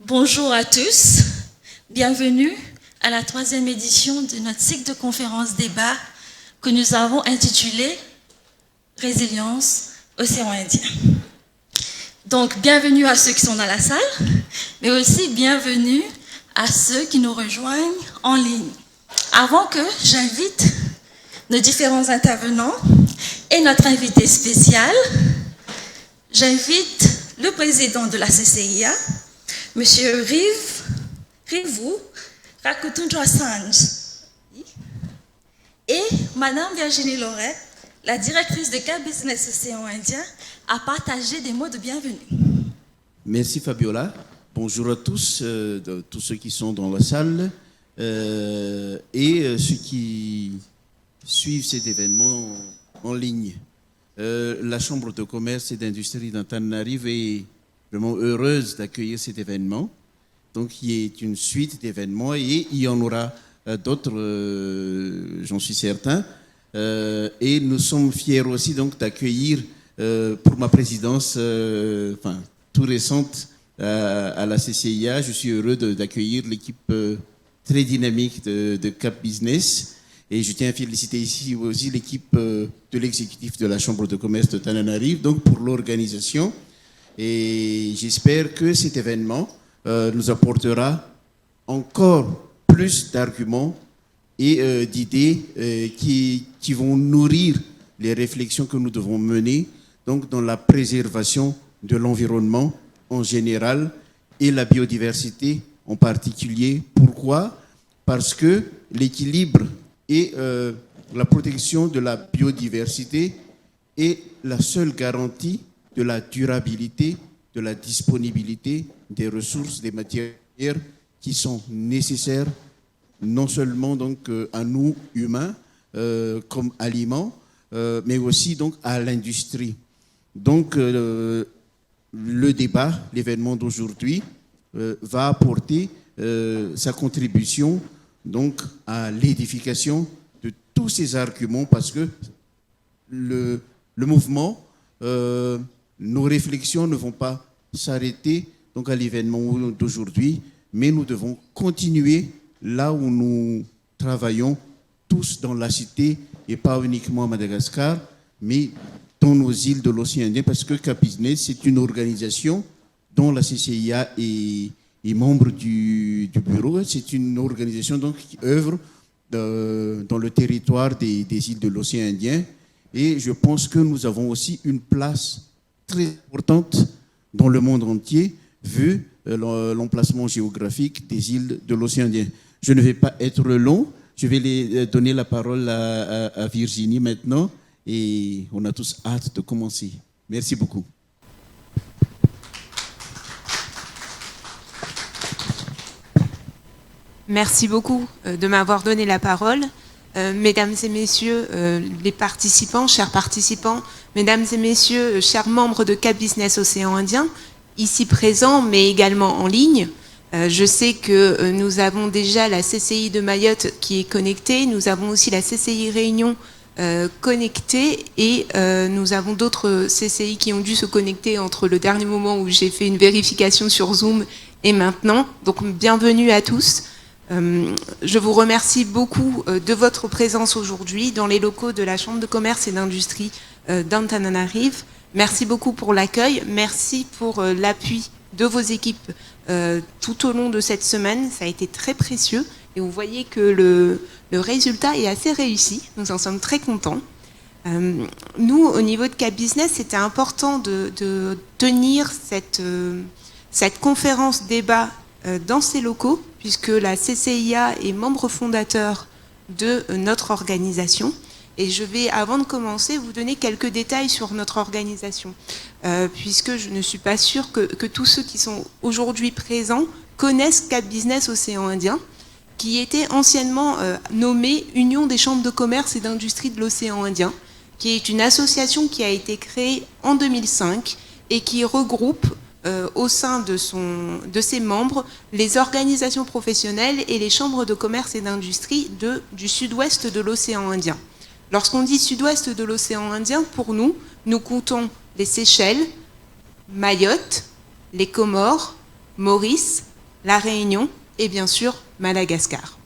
Bonjour à tous, bienvenue à la 3e édition de notre cycle de conférences débat que nous avons intitulé Résilience Océan Indien. Donc bienvenue à ceux qui sont dans la salle, mais aussi bienvenue à ceux qui nous rejoignent en ligne. Avant que j'invite nos différents intervenants et notre invité spécial, j'invite le président de la CCIA, Monsieur Rivou Rakoutoundou Assange, et Madame Virginie Loret, la directrice de Cap Business Océan Indien, à partager des mots de bienvenue. Merci Fabiola. Bonjour à tous, tous ceux qui sont dans la salle et ceux qui suivent cet événement en ligne. La Chambre de commerce et d'industrie d'Antananarive est vraiment heureuse d'accueillir cet événement. Donc, il est une suite d'événements et il y en aura d'autres, j'en suis certain. Et nous sommes fiers aussi donc d'accueillir pour ma présidence, tout récente à la CCIA. Je suis heureux d'accueillir l'équipe très dynamique de Cap Business. Et je tiens à féliciter ici aussi l'équipe de l'exécutif de la Chambre de commerce de Tananarive, donc pour l'organisation. Et j'espère que cet événement nous apportera encore plus d'arguments et d'idées qui vont nourrir les réflexions que nous devons mener donc dans la préservation de l'environnement en général et la biodiversité en particulier. Pourquoi ? Parce que l'équilibre et la protection de la biodiversité est la seule garantie de la durabilité, de la disponibilité des ressources, des matières qui sont nécessaires non seulement donc à nous humains comme aliments, mais aussi donc à l'industrie. Donc le débat, l'événement d'aujourd'hui, va apporter sa contribution donc à l'édification de tous ces arguments, parce que le mouvement, nos réflexions ne vont pas s'arrêter donc à l'événement d'aujourd'hui, mais nous devons continuer là où nous travaillons tous dans la cité, et pas uniquement à Madagascar, mais dans nos îles de l'océan Indien, parce que Cap Business, c'est une organisation dont la CCIA est membre du bureau. C'est une organisation donc, qui œuvre dans le territoire des îles de l'océan Indien. Et je pense que nous avons aussi une place très importante dans le monde entier, vu l'emplacement géographique des îles de l'océan Indien. Je ne vais pas être long, je vais donner la parole à Virginie maintenant, et on a tous hâte de commencer. Merci beaucoup. Merci beaucoup de m'avoir donné la parole. Mesdames et messieurs les participants, chers participants, mesdames et messieurs, chers membres de Cap Business Océan Indien, ici présents mais également en ligne. Je sais que nous avons déjà la CCI de Mayotte qui est connectée, nous avons aussi la CCI Réunion connectée et nous avons d'autres CCI qui ont dû se connecter entre le dernier moment où j'ai fait une vérification sur Zoom et maintenant. Donc bienvenue à tous. Je vous remercie beaucoup de votre présence aujourd'hui dans les locaux de la Chambre de commerce et d'industrie d'Antananarive. Merci beaucoup pour l'accueil, merci pour l'appui de vos équipes tout au long de cette semaine. Ça a été très précieux et vous voyez que le résultat est assez réussi. Nous en sommes très contents. Nous, au niveau de Cap Business, c'était important de tenir cette conférence débat dans ces locaux, puisque la CCIA est membre fondateur de notre organisation. Et je vais, avant de commencer, vous donner quelques détails sur notre organisation, puisque je ne suis pas sûre que tous ceux qui sont aujourd'hui présents connaissent Cap Business Océan Indien, qui était anciennement nommée Union des chambres de commerce et d'industrie de l'océan Indien, qui est une association qui a été créée en 2005 et qui regroupe au sein de ses membres les organisations professionnelles et les chambres de commerce et d'industrie du sud-ouest de l'océan Indien. Lorsqu'on dit sud-ouest de l'océan Indien, pour nous comptons les Seychelles, Mayotte, les Comores, Maurice, la Réunion et bien sûr Madagascar.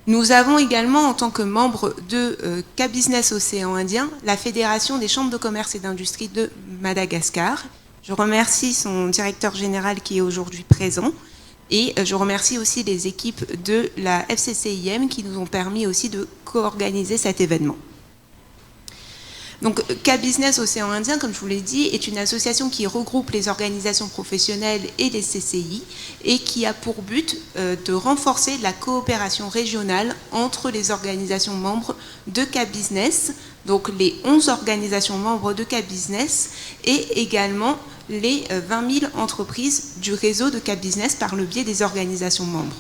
Nous avons également, en tant que membre de K-Business Océan Indien, la Fédération des chambres de commerce et d'industrie de Madagascar. Je remercie son directeur général qui est aujourd'hui présent et je remercie aussi les équipes de la FCCIM qui nous ont permis aussi de co-organiser cet événement. Donc, K-Business Océan Indien, comme je vous l'ai dit, est une association qui regroupe les organisations professionnelles et les CCI et qui a pour but de renforcer la coopération régionale entre les organisations membres de K-Business, donc les 11 organisations membres de K-Business et également les 20 000 entreprises du réseau de K-Business par le biais des organisations membres.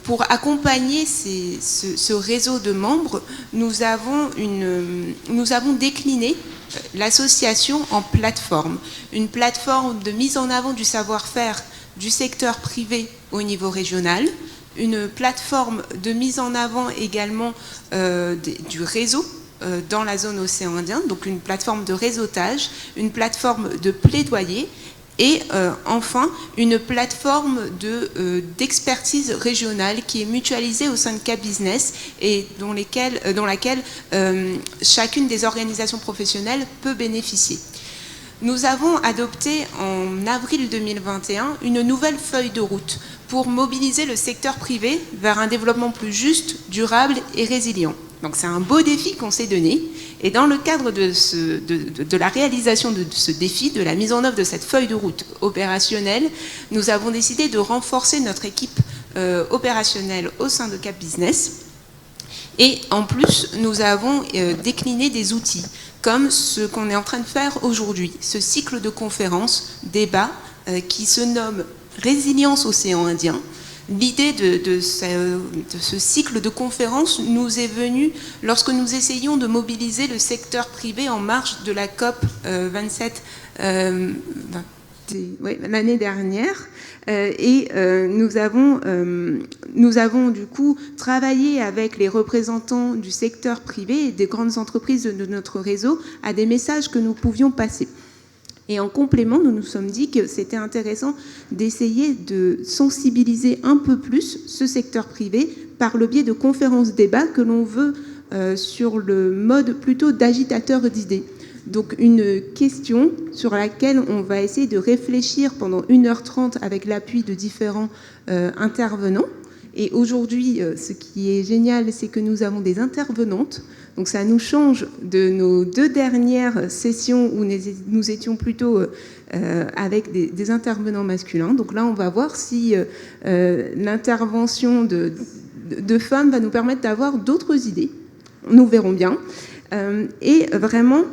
Pour accompagner ce réseau de membres, nous avons décliné l'association en plateforme. Une plateforme de mise en avant du savoir-faire du secteur privé au niveau régional, une plateforme de mise en avant également du réseau dans la zone océan Indien, donc une plateforme de réseautage, une plateforme de plaidoyer, et enfin, une plateforme d'expertise régionale qui est mutualisée au sein de K-Business et dans laquelle chacune des organisations professionnelles peut bénéficier. Nous avons adopté en avril 2021 une nouvelle feuille de route pour mobiliser le secteur privé vers un développement plus juste, durable et résilient. Donc c'est un beau défi qu'on s'est donné. Et dans le cadre de la réalisation de ce défi, de la mise en œuvre de cette feuille de route opérationnelle, nous avons décidé de renforcer notre équipe opérationnelle au sein de K-Business. Et en plus, nous avons décliné des outils, comme ce qu'on est en train de faire aujourd'hui, ce cycle de conférences, débats, qui se nomme Résilience Océan Indien. L'idée de ce cycle de conférences nous est venue lorsque nous essayons de mobiliser le secteur privé en marge de la COP 27 l'année dernière. Nous avons du coup travaillé avec les représentants du secteur privé et des grandes entreprises de notre réseau à des messages que nous pouvions passer. Et en complément, nous nous sommes dit que c'était intéressant d'essayer de sensibiliser un peu plus ce secteur privé par le biais de conférences débats que l'on veut sur le mode plutôt d'agitateur d'idées. Donc une question sur laquelle on va essayer de réfléchir pendant 1h30 avec l'appui de différents intervenants. Et aujourd'hui, ce qui est génial, c'est que nous avons des intervenantes. Donc ça nous change de nos 2 dernières sessions où nous étions plutôt avec des intervenants masculins. Donc là, on va voir si l'intervention de femmes va nous permettre d'avoir d'autres idées. Nous verrons bien. Et vraiment,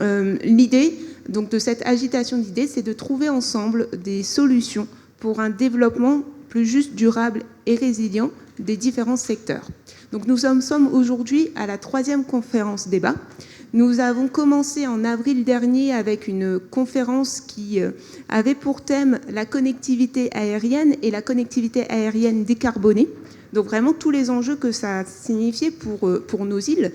l'idée donc, de cette agitation d'idées, c'est de trouver ensemble des solutions pour un développement plus juste, durable et résilient des différents secteurs. Donc nous sommes aujourd'hui à la 3e conférence débat. Nous avons commencé en avril dernier avec une conférence qui avait pour thème la connectivité aérienne et la connectivité aérienne décarbonée. Donc vraiment tous les enjeux que ça signifiait pour nos îles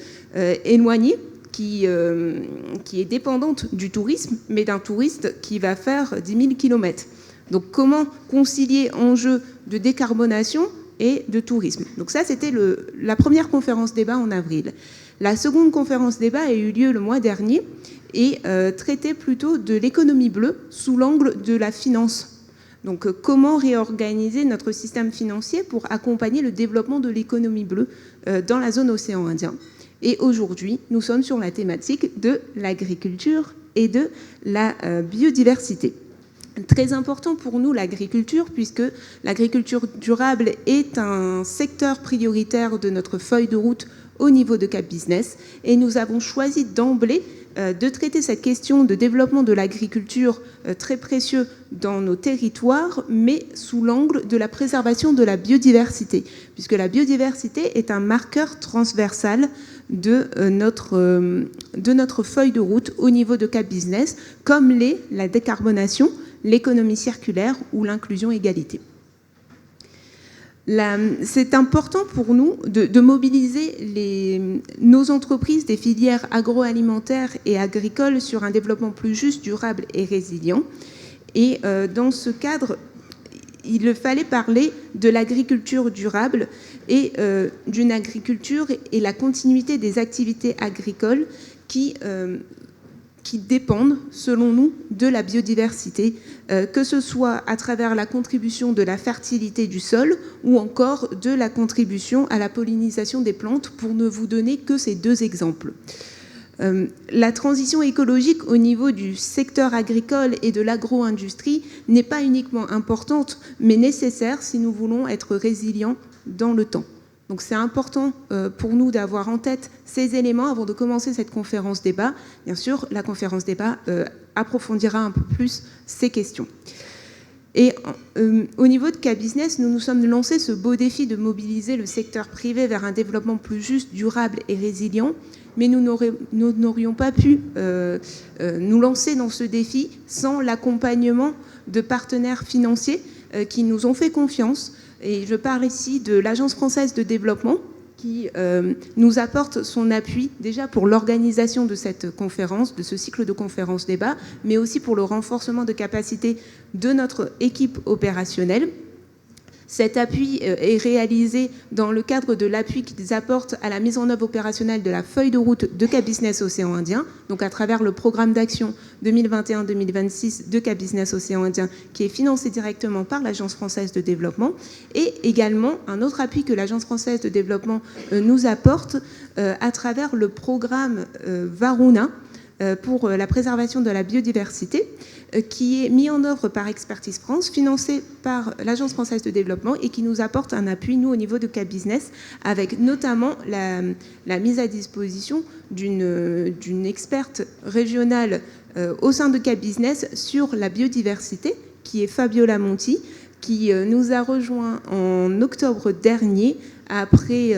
éloignées, qui est dépendante du tourisme, mais d'un touriste qui va faire 10 000 km. Donc comment concilier enjeux de décarbonation et de tourisme. Donc ça, c'était la première conférence débat en avril. La seconde conférence débat a eu lieu le mois dernier et traitait plutôt de l'économie bleue sous l'angle de la finance. Donc comment réorganiser notre système financier pour accompagner le développement de l'économie bleue dans la zone océan Indien. Et aujourd'hui, nous sommes sur la thématique de l'agriculture et de la biodiversité. Très important pour nous l'agriculture, puisque l'agriculture durable est un secteur prioritaire de notre feuille de route au niveau de Cap Business. Et nous avons choisi d'emblée de traiter cette question de développement de l'agriculture très précieux dans nos territoires, mais sous l'angle de la préservation de la biodiversité, puisque la biodiversité est un marqueur transversal de notre feuille de route au niveau de Cap Business, comme l'est la décarbonation, l'économie circulaire ou l'inclusion égalité. C'est important pour nous de mobiliser nos entreprises des filières agroalimentaires et agricoles sur un développement plus juste, durable et résilient. Et dans ce cadre, il fallait parler de l'agriculture durable et d'une agriculture et la continuité des activités agricoles qui dépendent, selon nous, de la biodiversité, que ce soit à travers la contribution de la fertilité du sol ou encore de la contribution à la pollinisation des plantes, pour ne vous donner que ces deux exemples. La transition écologique au niveau du secteur agricole et de l'agro-industrie n'est pas uniquement importante, mais nécessaire si nous voulons être résilients dans le temps. Donc c'est important pour nous d'avoir en tête ces éléments avant de commencer cette conférence débat. Bien sûr, la conférence débat approfondira un peu plus ces questions. Et au niveau de Cap Business, nous nous sommes lancés ce beau défi de mobiliser le secteur privé vers un développement plus juste, durable et résilient, mais nous n'aurions pas pu nous lancer dans ce défi sans l'accompagnement de partenaires financiers qui nous ont fait confiance. Et je parle ici de l'Agence française de développement qui nous apporte son appui déjà pour l'organisation de cette conférence, de ce cycle de conférences débat, mais aussi pour le renforcement de capacité de notre équipe opérationnelle. Cet appui est réalisé dans le cadre de l'appui qu'ils apportent à la mise en œuvre opérationnelle de la feuille de route de Cap Business Océan Indien, donc à travers le programme d'action 2021-2026 de Cap Business Océan Indien, qui est financé directement par l'Agence française de développement, et également un autre appui que l'Agence française de développement nous apporte à travers le programme Varuna pour la préservation de la biodiversité, qui est mis en œuvre par Expertise France, financé par l'Agence française de développement et qui nous apporte un appui, nous, au niveau de Cap Business, avec notamment la mise à disposition d'une experte régionale au sein de Cap Business sur la biodiversité, qui est Fabiola Monti, qui nous a rejoint en octobre dernier après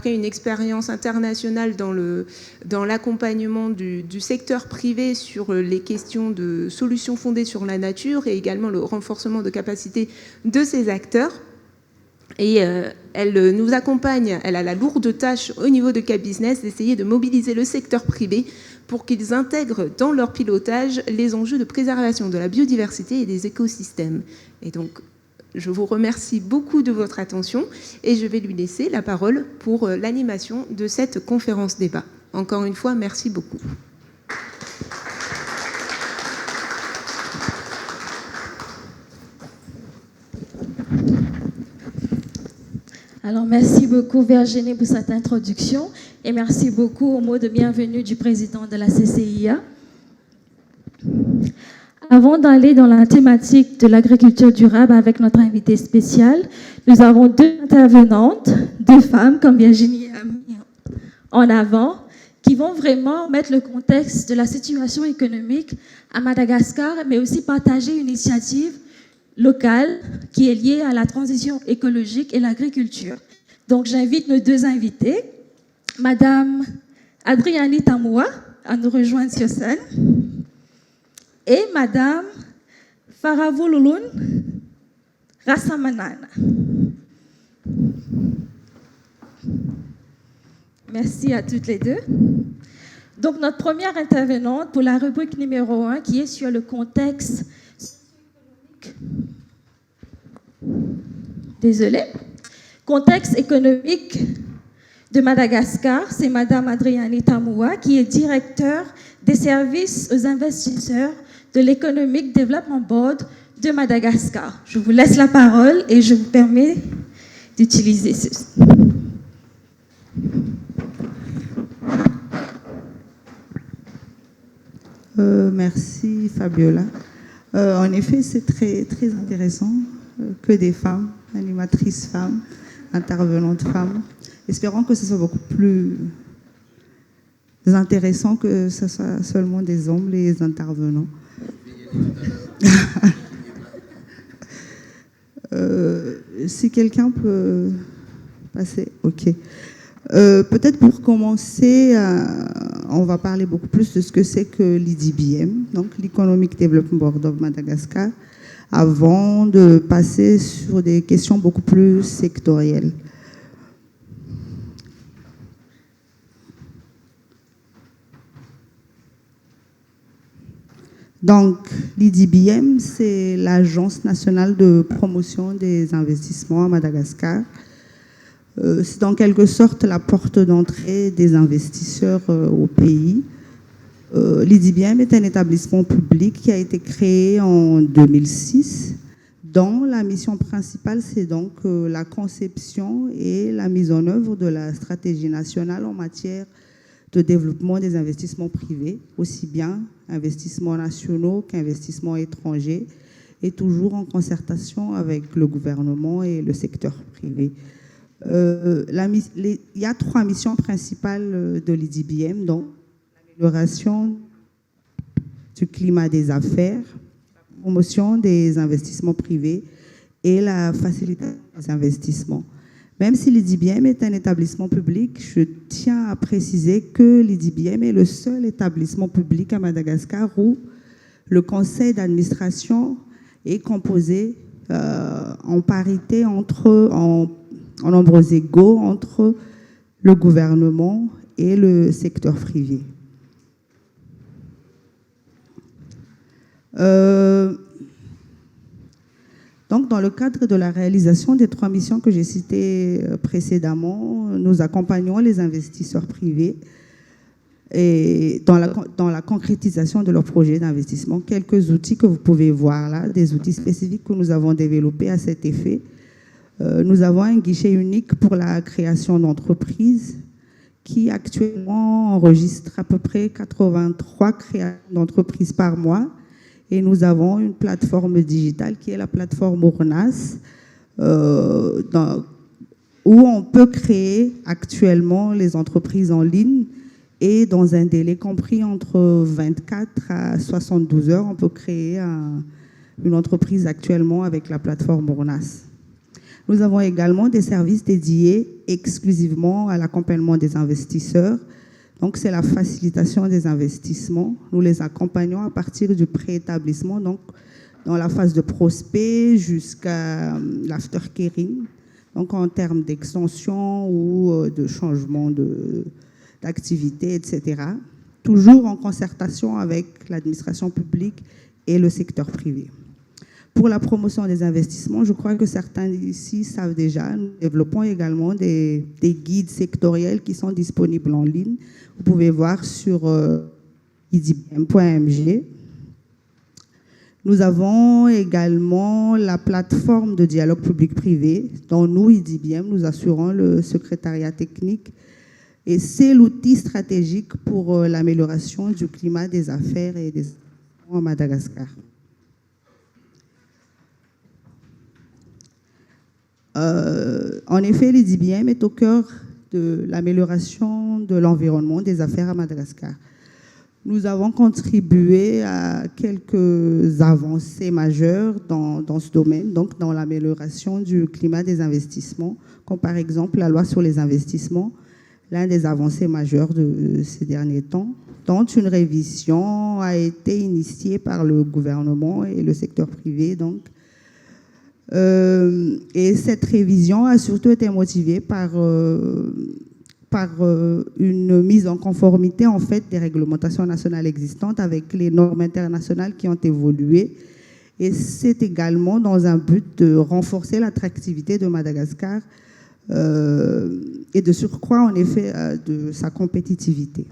une expérience internationale dans l'accompagnement du secteur privé sur les questions de solutions fondées sur la nature et également le renforcement de capacité de ces acteurs. Et elle nous accompagne, elle a la lourde tâche au niveau de Cap Business d'essayer de mobiliser le secteur privé pour qu'ils intègrent dans leur pilotage les enjeux de préservation de la biodiversité et des écosystèmes. Et donc, je vous remercie beaucoup de votre attention et je vais lui laisser la parole pour l'animation de cette conférence débat. Encore une fois, merci beaucoup. Alors, merci beaucoup Virginie pour cette introduction et merci beaucoup au mot de bienvenue du président de la CCIA. Avant d'aller dans la thématique de l'agriculture durable avec notre invité spécial, nous avons deux intervenantes, deux femmes, comme Virginie a mis en avant, qui vont vraiment mettre le contexte de la situation économique à Madagascar, mais aussi partager une initiative locale qui est liée à la transition écologique et l'agriculture. Donc, j'invite nos deux invités, Madame Adriani Tamoua, à nous rejoindre sur scène, et Madame Faravoulouloun Rassamanana. Merci à toutes les deux. Donc, notre première intervenante pour la rubrique numéro 1, qui est sur le contexte économique de Madagascar, c'est Madame Adriani Tamoua, qui est directeur des services aux investisseurs de l'Economic Development Board de Madagascar. Je vous laisse la parole et je vous permets d'utiliser ceci. Merci Fabiola. En effet, c'est très, très intéressant que des femmes, animatrices femmes, intervenantes femmes, Espérons que ce soit beaucoup plus intéressant que ce soit seulement des hommes, les intervenants. Si quelqu'un peut passer, ok. Peut-être pour commencer, on va parler beaucoup plus de ce que c'est que l'EDBM, donc l'Economic Development Board of Madagascar, avant de passer sur des questions beaucoup plus sectorielles. Donc, l'EDBM, c'est l'Agence nationale de promotion des investissements à Madagascar. C'est en quelque sorte la porte d'entrée des investisseurs au pays. L'EDBM est un établissement public qui a été créé en 2006, dont la mission principale, c'est donc la conception et la mise en œuvre de la stratégie nationale en matière de développement des investissements privés, aussi bien investissements nationaux qu'investissements étrangers, et toujours en concertation avec le gouvernement et le secteur privé. Il y a 3 missions principales de l'EDBM, donc l'amélioration du climat des affaires, la promotion des investissements privés et la facilitation des investissements. Même si l'EDBM est un établissement public, je tiens à préciser que l'EDBM est le seul établissement public à Madagascar où le conseil d'administration est composé en parité en nombres égaux entre le gouvernement et le secteur privé. Donc, dans le cadre de la réalisation des 3 missions que j'ai citées précédemment, nous accompagnons les investisseurs privés et dans la concrétisation de leurs projets d'investissement. Quelques outils que vous pouvez voir là, des outils spécifiques que nous avons développés à cet effet. Nous avons un guichet unique pour la création d'entreprises qui actuellement enregistre à peu près 83 créations d'entreprises par mois. Et nous avons une plateforme digitale qui est la plateforme OURNAS, où on peut créer actuellement les entreprises en ligne et dans un délai compris entre 24 à 72 heures, on peut créer une entreprise actuellement avec la plateforme OURNAS. Nous avons également des services dédiés exclusivement à l'accompagnement des investisseurs. Donc, c'est la facilitation des investissements. Nous les accompagnons à partir du préétablissement, donc dans la phase de prospect jusqu'à l'aftercaring, donc en termes d'extension ou de changement d'activité, etc. Toujours en concertation avec l'administration publique et le secteur privé. Pour la promotion des investissements, je crois que certains ici savent déjà, nous développons également des guides sectoriels qui sont disponibles en ligne. Vous pouvez voir sur edbm.mg. Nous avons également la plateforme de dialogue public-privé, dont nous, EDBM, nous assurons le secrétariat technique. Et c'est l'outil stratégique pour l'amélioration du climat des affaires et des investissements à Madagascar. En effet, l'EDBM est au cœur de l'amélioration de l'environnement des affaires à Madagascar. Nous avons contribué à quelques avancées majeures dans ce domaine, donc dans l'amélioration du climat des investissements, comme par exemple la loi sur les investissements, l'un des avancées majeures de ces derniers temps, dont une révision a été initiée par le gouvernement et le secteur privé, donc. Et cette révision a surtout été motivée par une mise en conformité en fait des réglementations nationales existantes avec les normes internationales qui ont évolué. Et c'est également dans un but de renforcer l'attractivité de Madagascar et de surcroît en effet de sa compétitivité.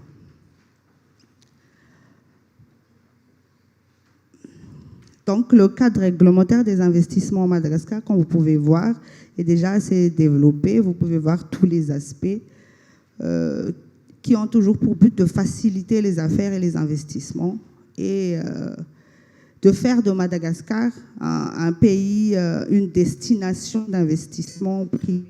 Donc, le cadre réglementaire des investissements à Madagascar, comme vous pouvez voir, est déjà assez développé. Vous pouvez voir tous les aspects qui ont toujours pour but de faciliter les affaires et les investissements et de faire de Madagascar un pays, une destination d'investissement privé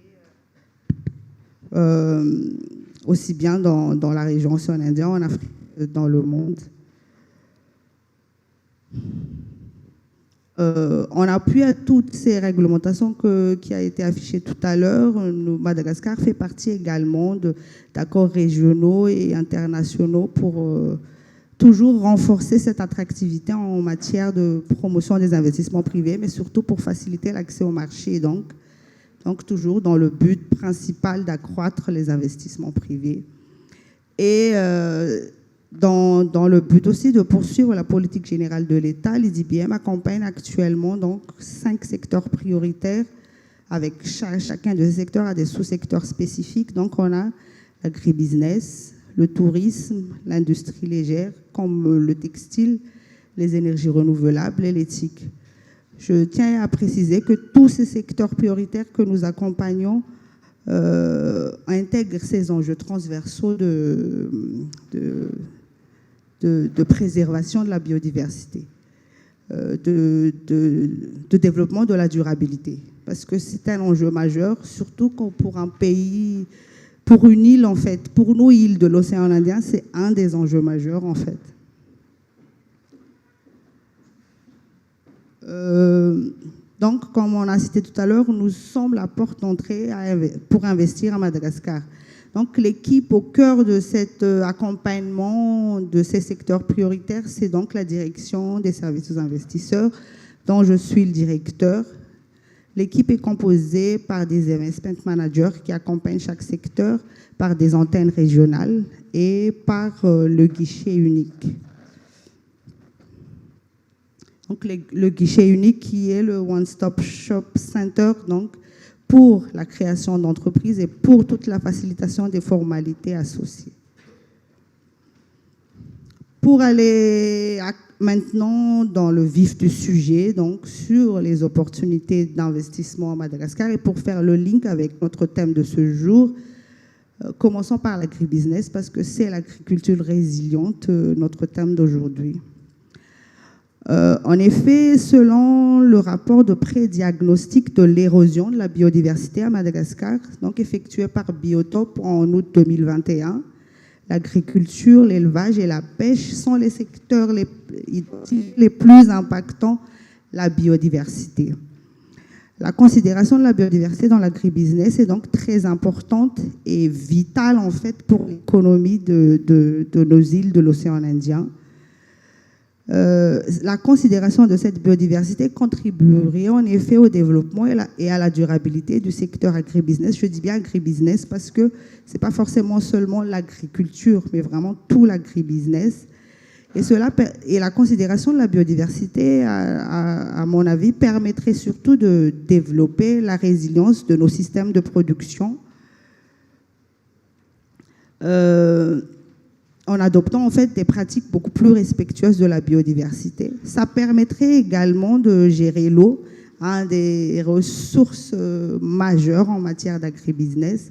aussi bien dans la région océan Indien, en Afrique, dans le monde. En appui à toutes ces réglementations qui a été affichées tout à l'heure, Madagascar fait partie également d'accords régionaux et internationaux pour toujours renforcer cette attractivité en matière de promotion des investissements privés, mais surtout pour faciliter l'accès au marché, donc toujours dans le but principal d'accroître les investissements privés. Et dans le but aussi de poursuivre la politique générale de l'État, l'IDBM accompagne actuellement donc 5 secteurs prioritaires, avec chacun de ces secteurs a des sous-secteurs spécifiques. Donc on a l'agribusiness, le tourisme, l'industrie légère, comme le textile, les énergies renouvelables et l'éthique. Je tiens à préciser que tous ces secteurs prioritaires que nous accompagnons intègrent ces enjeux transversaux de préservation de la biodiversité, de développement de la durabilité. Parce que c'est un enjeu majeur, surtout pour un pays, pour une île en fait, pour nos îles de l'océan Indien, c'est un des enjeux majeurs en fait. Donc, comme on a cité tout à l'heure, nous sommes la porte d'entrée pour investir à Madagascar. Donc, l'équipe au cœur de cet accompagnement de ces secteurs prioritaires, c'est donc la direction des services aux investisseurs, dont je suis le directeur. L'équipe est composée par des investment managers qui accompagnent chaque secteur, par des antennes régionales et par le guichet unique. Donc, le guichet unique qui est le One Stop Shop Center, donc, pour la création d'entreprises et pour toute la facilitation des formalités associées. Pour aller maintenant dans le vif du sujet, donc sur les opportunités d'investissement à Madagascar, et pour faire le link avec notre thème de ce jour, commençons par l'agribusiness parce que c'est l'agriculture résiliente, notre thème d'aujourd'hui. En effet, selon le rapport de pré-diagnostic de l'érosion de la biodiversité à Madagascar, donc effectué par Biotope en août 2021, l'agriculture, l'élevage et la pêche sont les secteurs les plus impactants la biodiversité. La considération de la biodiversité dans l'agribusiness est donc très importante et vitale en fait pour l'économie de nos îles de l'océan Indien. La considération de cette biodiversité contribuerait en effet au développement et à la durabilité du secteur agribusiness. Je dis bien agribusiness parce que ce n'est pas forcément seulement l'agriculture, mais vraiment tout l'agribusiness. Et la considération de la biodiversité, à mon avis, permettrait surtout de développer la résilience de nos systèmes de production. En adoptant en fait des pratiques beaucoup plus respectueuses de la biodiversité. Ça permettrait également de gérer l'eau, des ressources majeures en matière d'agribusiness,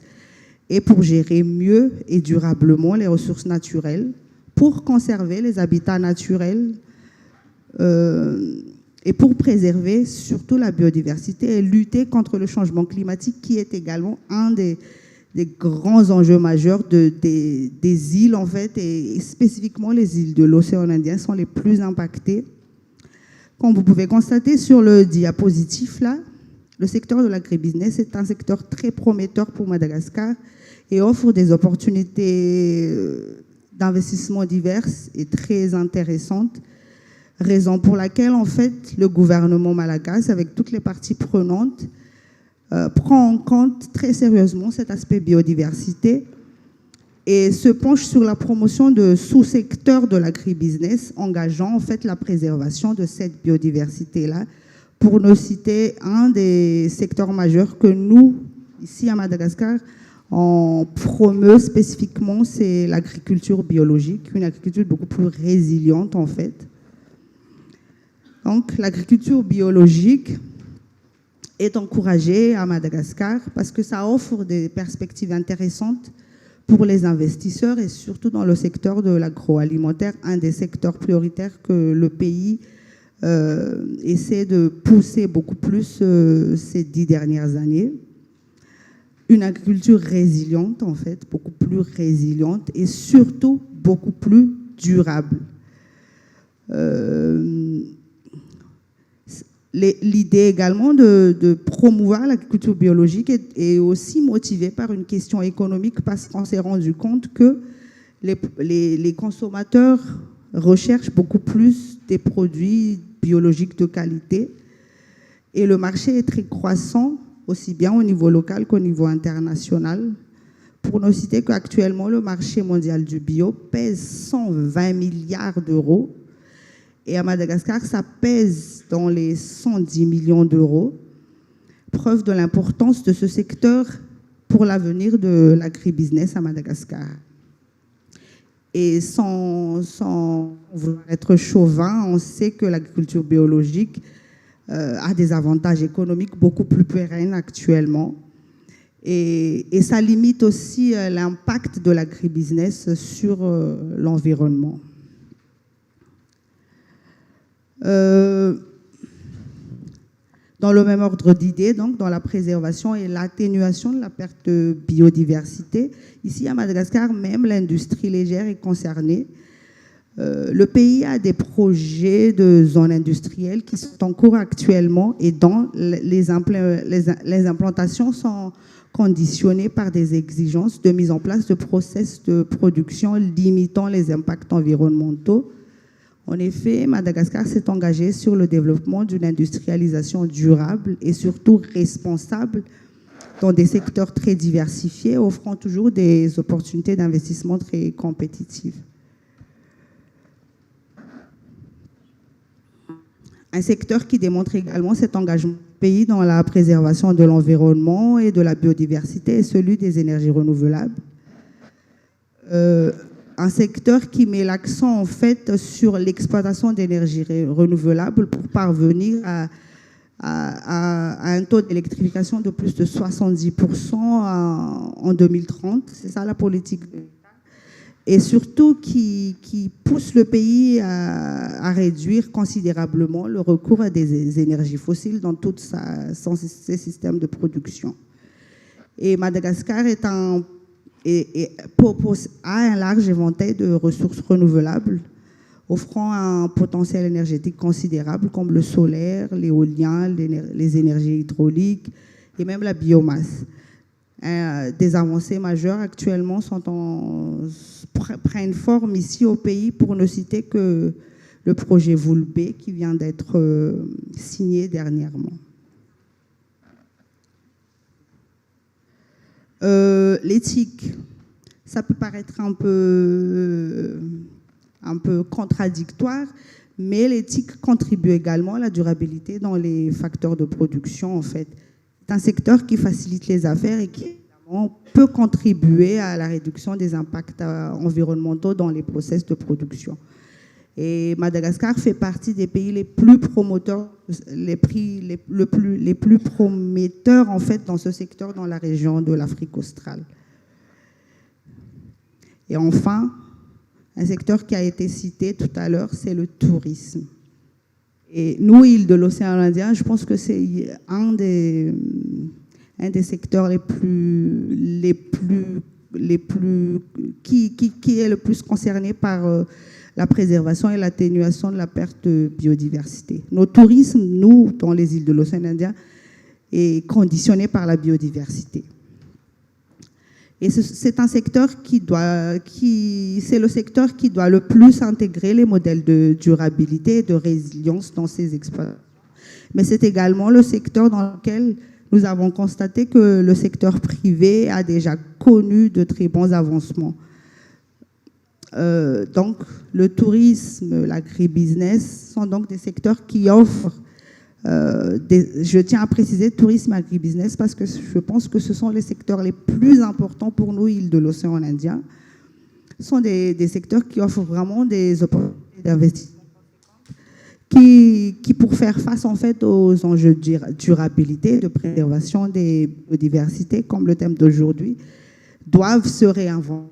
et pour gérer mieux et durablement les ressources naturelles, pour conserver les habitats naturels et pour préserver surtout la biodiversité et lutter contre le changement climatique qui est également un des grands enjeux majeurs des îles, en fait, et spécifiquement les îles de l'océan Indien sont les plus impactées. Comme vous pouvez constater sur le diapositive, là, le secteur de l'agribusiness est un secteur très prometteur pour Madagascar et offre des opportunités d'investissement diverses et très intéressantes, raison pour laquelle, en fait, le gouvernement malagasy, avec toutes les parties prenantes, prend en compte très sérieusement cet aspect biodiversité et se penche sur la promotion de sous-secteurs de l'agribusiness, engageant en fait la préservation de cette biodiversité-là. Pour ne citer un des secteurs majeurs que nous, ici à Madagascar, on promeut spécifiquement, c'est l'agriculture biologique, une agriculture beaucoup plus résiliente en fait. Donc l'agriculture biologique est encouragée à Madagascar parce que ça offre des perspectives intéressantes pour les investisseurs et surtout dans le secteur de l'agroalimentaire, un des secteurs prioritaires que le pays essaie de pousser beaucoup plus ces 10 dernières années. une agriculture résiliente, en fait, beaucoup plus résiliente et surtout beaucoup plus durable. L'idée également de promouvoir l'agriculture biologique est aussi motivée par une question économique parce qu'on s'est rendu compte que les consommateurs recherchent beaucoup plus des produits biologiques de qualité et le marché est très croissant, aussi bien au niveau local qu'au niveau international. Pour ne citer qu'actuellement, le marché mondial du bio pèse 120 milliards d'euros et à Madagascar, ça pèse dans les 110 millions d'euros. Preuve de l'importance de ce secteur pour l'avenir de l'agribusiness à Madagascar. Et sans vouloir être chauvin, on sait que l'agriculture biologique a des avantages économiques beaucoup plus pérennes actuellement. Et ça limite aussi l'impact de l'agribusiness sur l'environnement. Dans le même ordre d'idées, donc dans la préservation et l'atténuation de la perte de biodiversité, ici à Madagascar, même l'industrie légère est concernée. Le pays a des projets de zones industrielles qui sont en cours actuellement et dont les implantations sont conditionnées par des exigences de mise en place de process de production limitant les impacts environnementaux. En effet, Madagascar s'est engagé sur le développement d'une industrialisation durable et surtout responsable dans des secteurs très diversifiés, offrant toujours des opportunités d'investissement très compétitives. Un secteur qui démontre également cet engagement du pays dans la préservation de l'environnement et de la biodiversité est celui des énergies renouvelables. Un secteur qui met l'accent en fait sur l'exploitation d'énergies renouvelables pour parvenir à un taux d'électrification de plus de 70% en 2030. C'est ça la politique de l'État. Et surtout qui pousse le pays à réduire considérablement le recours à des énergies fossiles dans tous ses systèmes de production. Et Madagascar est a un large éventail de ressources renouvelables, offrant un potentiel énergétique considérable comme le solaire, l'éolien, les énergies hydrauliques et même la biomasse. Des avancées majeures actuellement prennent forme ici au pays, pour ne citer que le projet Voulbé qui vient d'être signé dernièrement. L'éthique, ça peut paraître un peu contradictoire, mais l'éthique contribue également à la durabilité dans les facteurs de production, en fait. C'est un secteur qui facilite les affaires et qui évidemment peut contribuer à la réduction des impacts environnementaux dans les process de production. Et Madagascar fait partie des pays les plus promoteurs, les plus prometteurs en fait dans ce secteur dans la région de l'Afrique australe. Et enfin, un secteur qui a été cité tout à l'heure, c'est le tourisme. Et nous, île de l'océan Indien, je pense que c'est un des secteurs qui est le plus concerné par la préservation et l'atténuation de la perte de biodiversité. Notre tourisme, nous, dans les îles de l'océan Indien, est conditionné par la biodiversité. Et c'est un secteur c'est le secteur qui doit le plus intégrer les modèles de durabilité et de résilience dans ses exploitations. Mais c'est également le secteur dans lequel nous avons constaté que le secteur privé a déjà connu de très bons avancements. Donc, le tourisme, l'agribusiness sont donc des secteurs qui offrent, je tiens à préciser tourisme et agribusiness parce que je pense que ce sont les secteurs les plus importants pour nous, îles de l'océan Indien. Ce sont des secteurs qui offrent vraiment des opportunités d'investissement qui, pour faire face en fait aux enjeux de durabilité, de préservation des biodiversités, comme le thème d'aujourd'hui, doivent se réinventer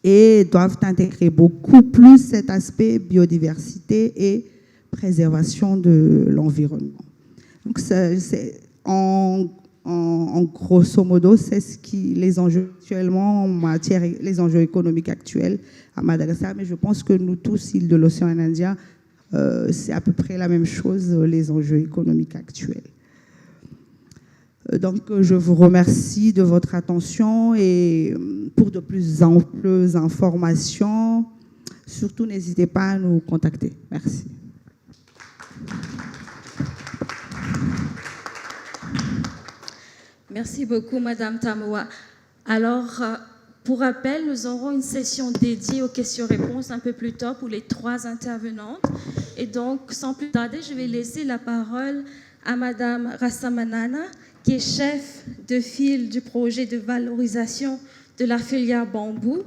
et doivent intégrer beaucoup plus cet aspect biodiversité et préservation de l'environnement. Donc, en grosso modo, c'est ce qui les enjeux actuellement en matière, les enjeux économiques actuels à Madagascar. Mais je pense que nous tous, îles de l'océan Indien, c'est à peu près la même chose, les enjeux économiques actuels. Donc, je vous remercie de votre attention et pour de plus amples informations, surtout n'hésitez pas à nous contacter. Merci. Merci beaucoup, Madame Tamoua. Alors, pour rappel, nous aurons une session dédiée aux questions-réponses un peu plus tard pour les 3 intervenantes. Et donc, sans plus tarder, je vais laisser la parole à Madame Rassamanana, qui est chef de file du projet de valorisation de la filière bambou,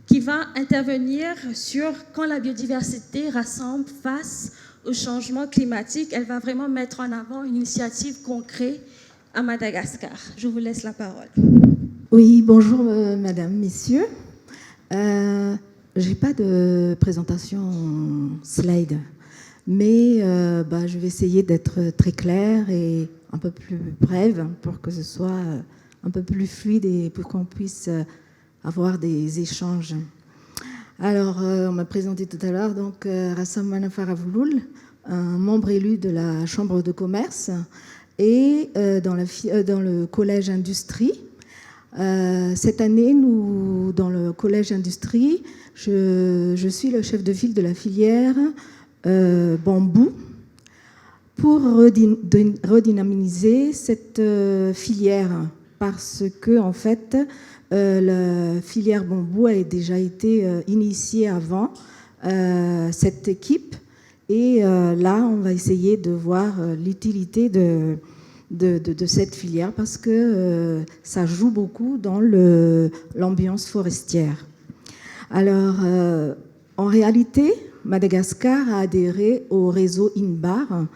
qui va intervenir sur quand la biodiversité rassemble face au changement climatique. Elle va vraiment mettre en avant une initiative concrète à Madagascar. Je vous laisse la parole. Oui, bonjour madame, messieurs. J'ai pas de présentation slide, mais je vais essayer d'être très claire et un peu plus brève pour que ce soit un peu plus fluide et pour qu'on puisse avoir des échanges. Alors, on m'a présenté tout à l'heure, donc Rassamana Faravouloul, un membre élu de la Chambre de commerce et dans le collège Industrie. Cette année, dans le collège Industrie, je suis le chef de file de la filière bambou pour redynamiser cette filière parce que, en fait, la filière bambou a déjà été initiée avant cette équipe. Et là, on va essayer de voir l'utilité de cette filière parce que ça joue beaucoup dans l'ambiance forestière. Alors, en réalité, Madagascar a adhéré au réseau INBAR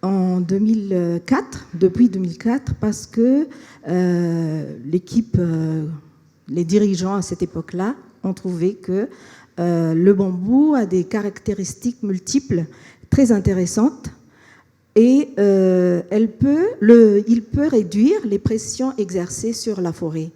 en 2004, depuis 2004, parce que l'équipe, les dirigeants à cette époque-là ont trouvé que le bambou a des caractéristiques multiples très intéressantes et il peut réduire les pressions exercées sur la forêt.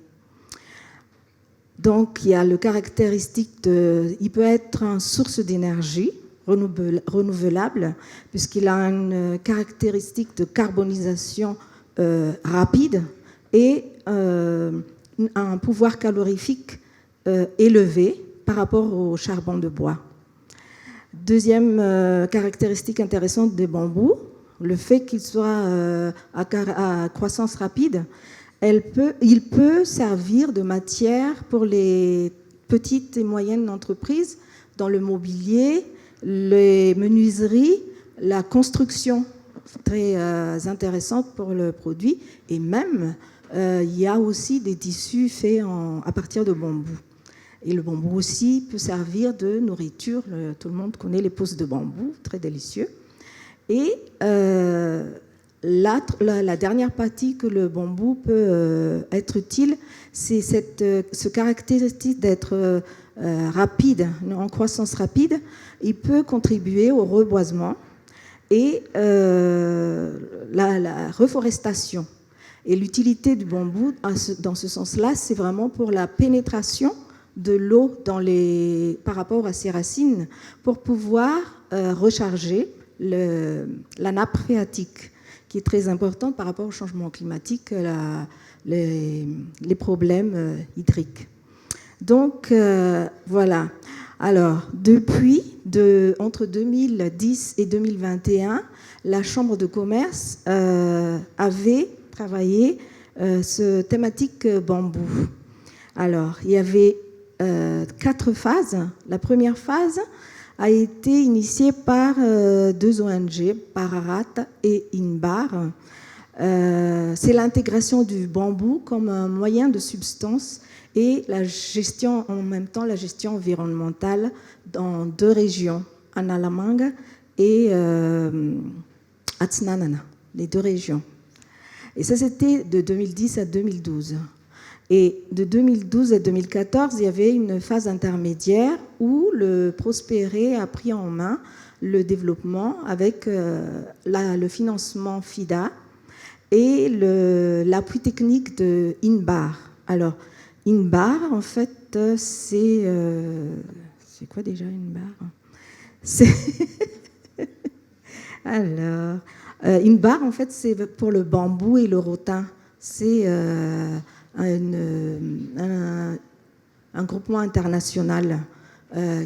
Donc, il y a le caractéristique il peut être une source d'énergie renouvelable puisqu'il a une caractéristique de carbonisation rapide et un pouvoir calorifique élevé par rapport au charbon de bois. Deuxième caractéristique intéressante des bambous, le fait qu'il soit à croissance rapide, il peut servir de matière pour les petites et moyennes entreprises dans le mobilier, les menuiseries, la construction, très intéressante pour le produit, et même il y a aussi des tissus faits à partir de bambou. Et le bambou aussi peut servir de nourriture. Tout le monde connaît les pousses de bambou, très délicieux. Et la dernière partie que le bambou peut être utile, c'est ce caractéristique d'être rapide, en croissance rapide. Il peut contribuer au reboisement et la reforestation. Et l'utilité du bambou, dans ce sens-là, c'est vraiment pour la pénétration de l'eau par rapport à ses racines pour pouvoir recharger la nappe phréatique, qui est très importante par rapport au changement climatique, les problèmes hydriques. Donc, voilà. Alors, entre 2010 et 2021, la Chambre de commerce avait travaillé ce thématique bambou. Alors, il y avait 4 phases. La première phase a été initiée par 2 ONG, Pararat et INBAR. C'est l'intégration du bambou comme un moyen de substance et en même temps la gestion environnementale dans 2 régions, Analamanga et Atsnanana, les 2 régions. Et ça, c'était de 2010 à 2012. Et de 2012 à 2014, il y avait une phase intermédiaire où le Prospéré a pris en main le développement avec le financement FIDA et l'appui technique de INBAR. Alors, INBAR, en fait, c'est quoi déjà INBAR? C'est alors, INBAR, en fait, c'est pour le bambou et le rotin. C'est un groupement international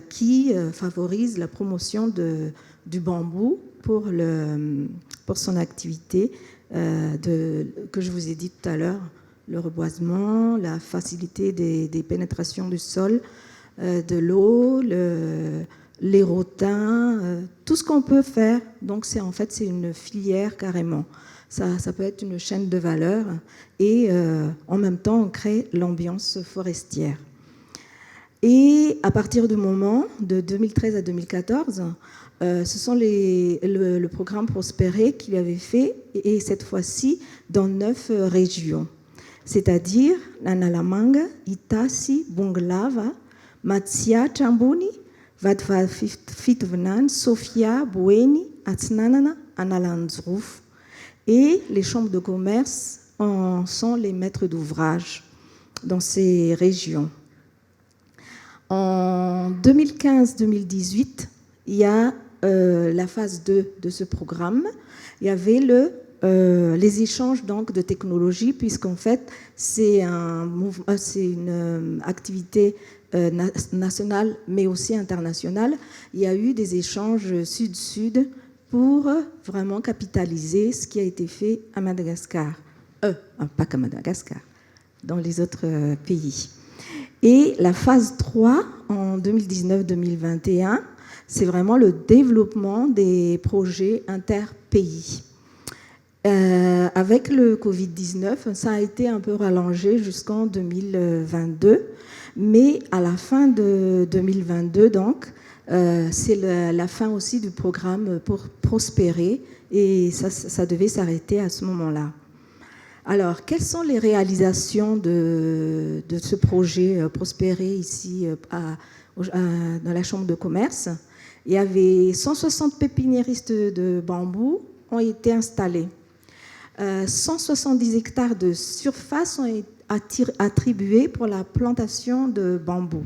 qui favorise la promotion du bambou pour son activité que je vous ai dit tout à l'heure, le reboisement, la facilité des pénétrations du sol, de l'eau, les rotins, tout ce qu'on peut faire. Donc c'est une filière carrément. Ça peut être une chaîne de valeur et en même temps on crée l'ambiance forestière. Et à partir du moment de 2013 à 2014, ce sont le programme Prospérer qu'il avait fait, et cette fois-ci dans 9 régions, c'est-à-dire Nanalamanga, Itasi, Bunglava, Matsia, Chambuni, Vadva Fitvnan, Sofia, Boueni, Atsnanana, Analanzrouf. Et les chambres de commerce en sont les maîtres d'ouvrage dans ces régions. En 2015-2018, il y a la phase 2 de ce programme. Il y avait les échanges donc, de technologies, puisqu'en fait, c'est une activité nationale, mais aussi internationale. Il y a eu des échanges sud-sud pour vraiment capitaliser ce qui a été fait à Madagascar. Pas qu'à Madagascar, dans les autres pays. Et la phase 3, en 2019-2021, c'est vraiment le développement des projets interpays. Avec le Covid-19, ça a été un peu rallongé jusqu'en 2022, mais à la fin de 2022, donc, c'est la fin aussi du programme pour Prospérer, et ça devait s'arrêter à ce moment-là. Alors, quelles sont les réalisations de ce projet Prospérer ici dans la Chambre de commerce? Il y avait 160 pépiniéristes de bambou ont été installés. 170 hectares de surface ont été attribués pour la plantation de bambou.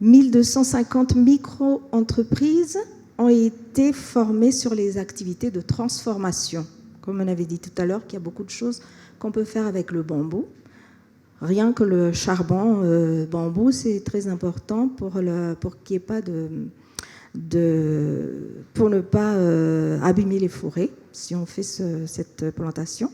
1250 micro-entreprises ont été formées sur les activités de transformation. Comme on avait dit tout à l'heure, qu'il y a beaucoup de choses qu'on peut faire avec le bambou. Rien que le charbon bambou, c'est très important pour qu'il n'y ait pas pour ne pas abîmer les forêts, si on fait cette plantation.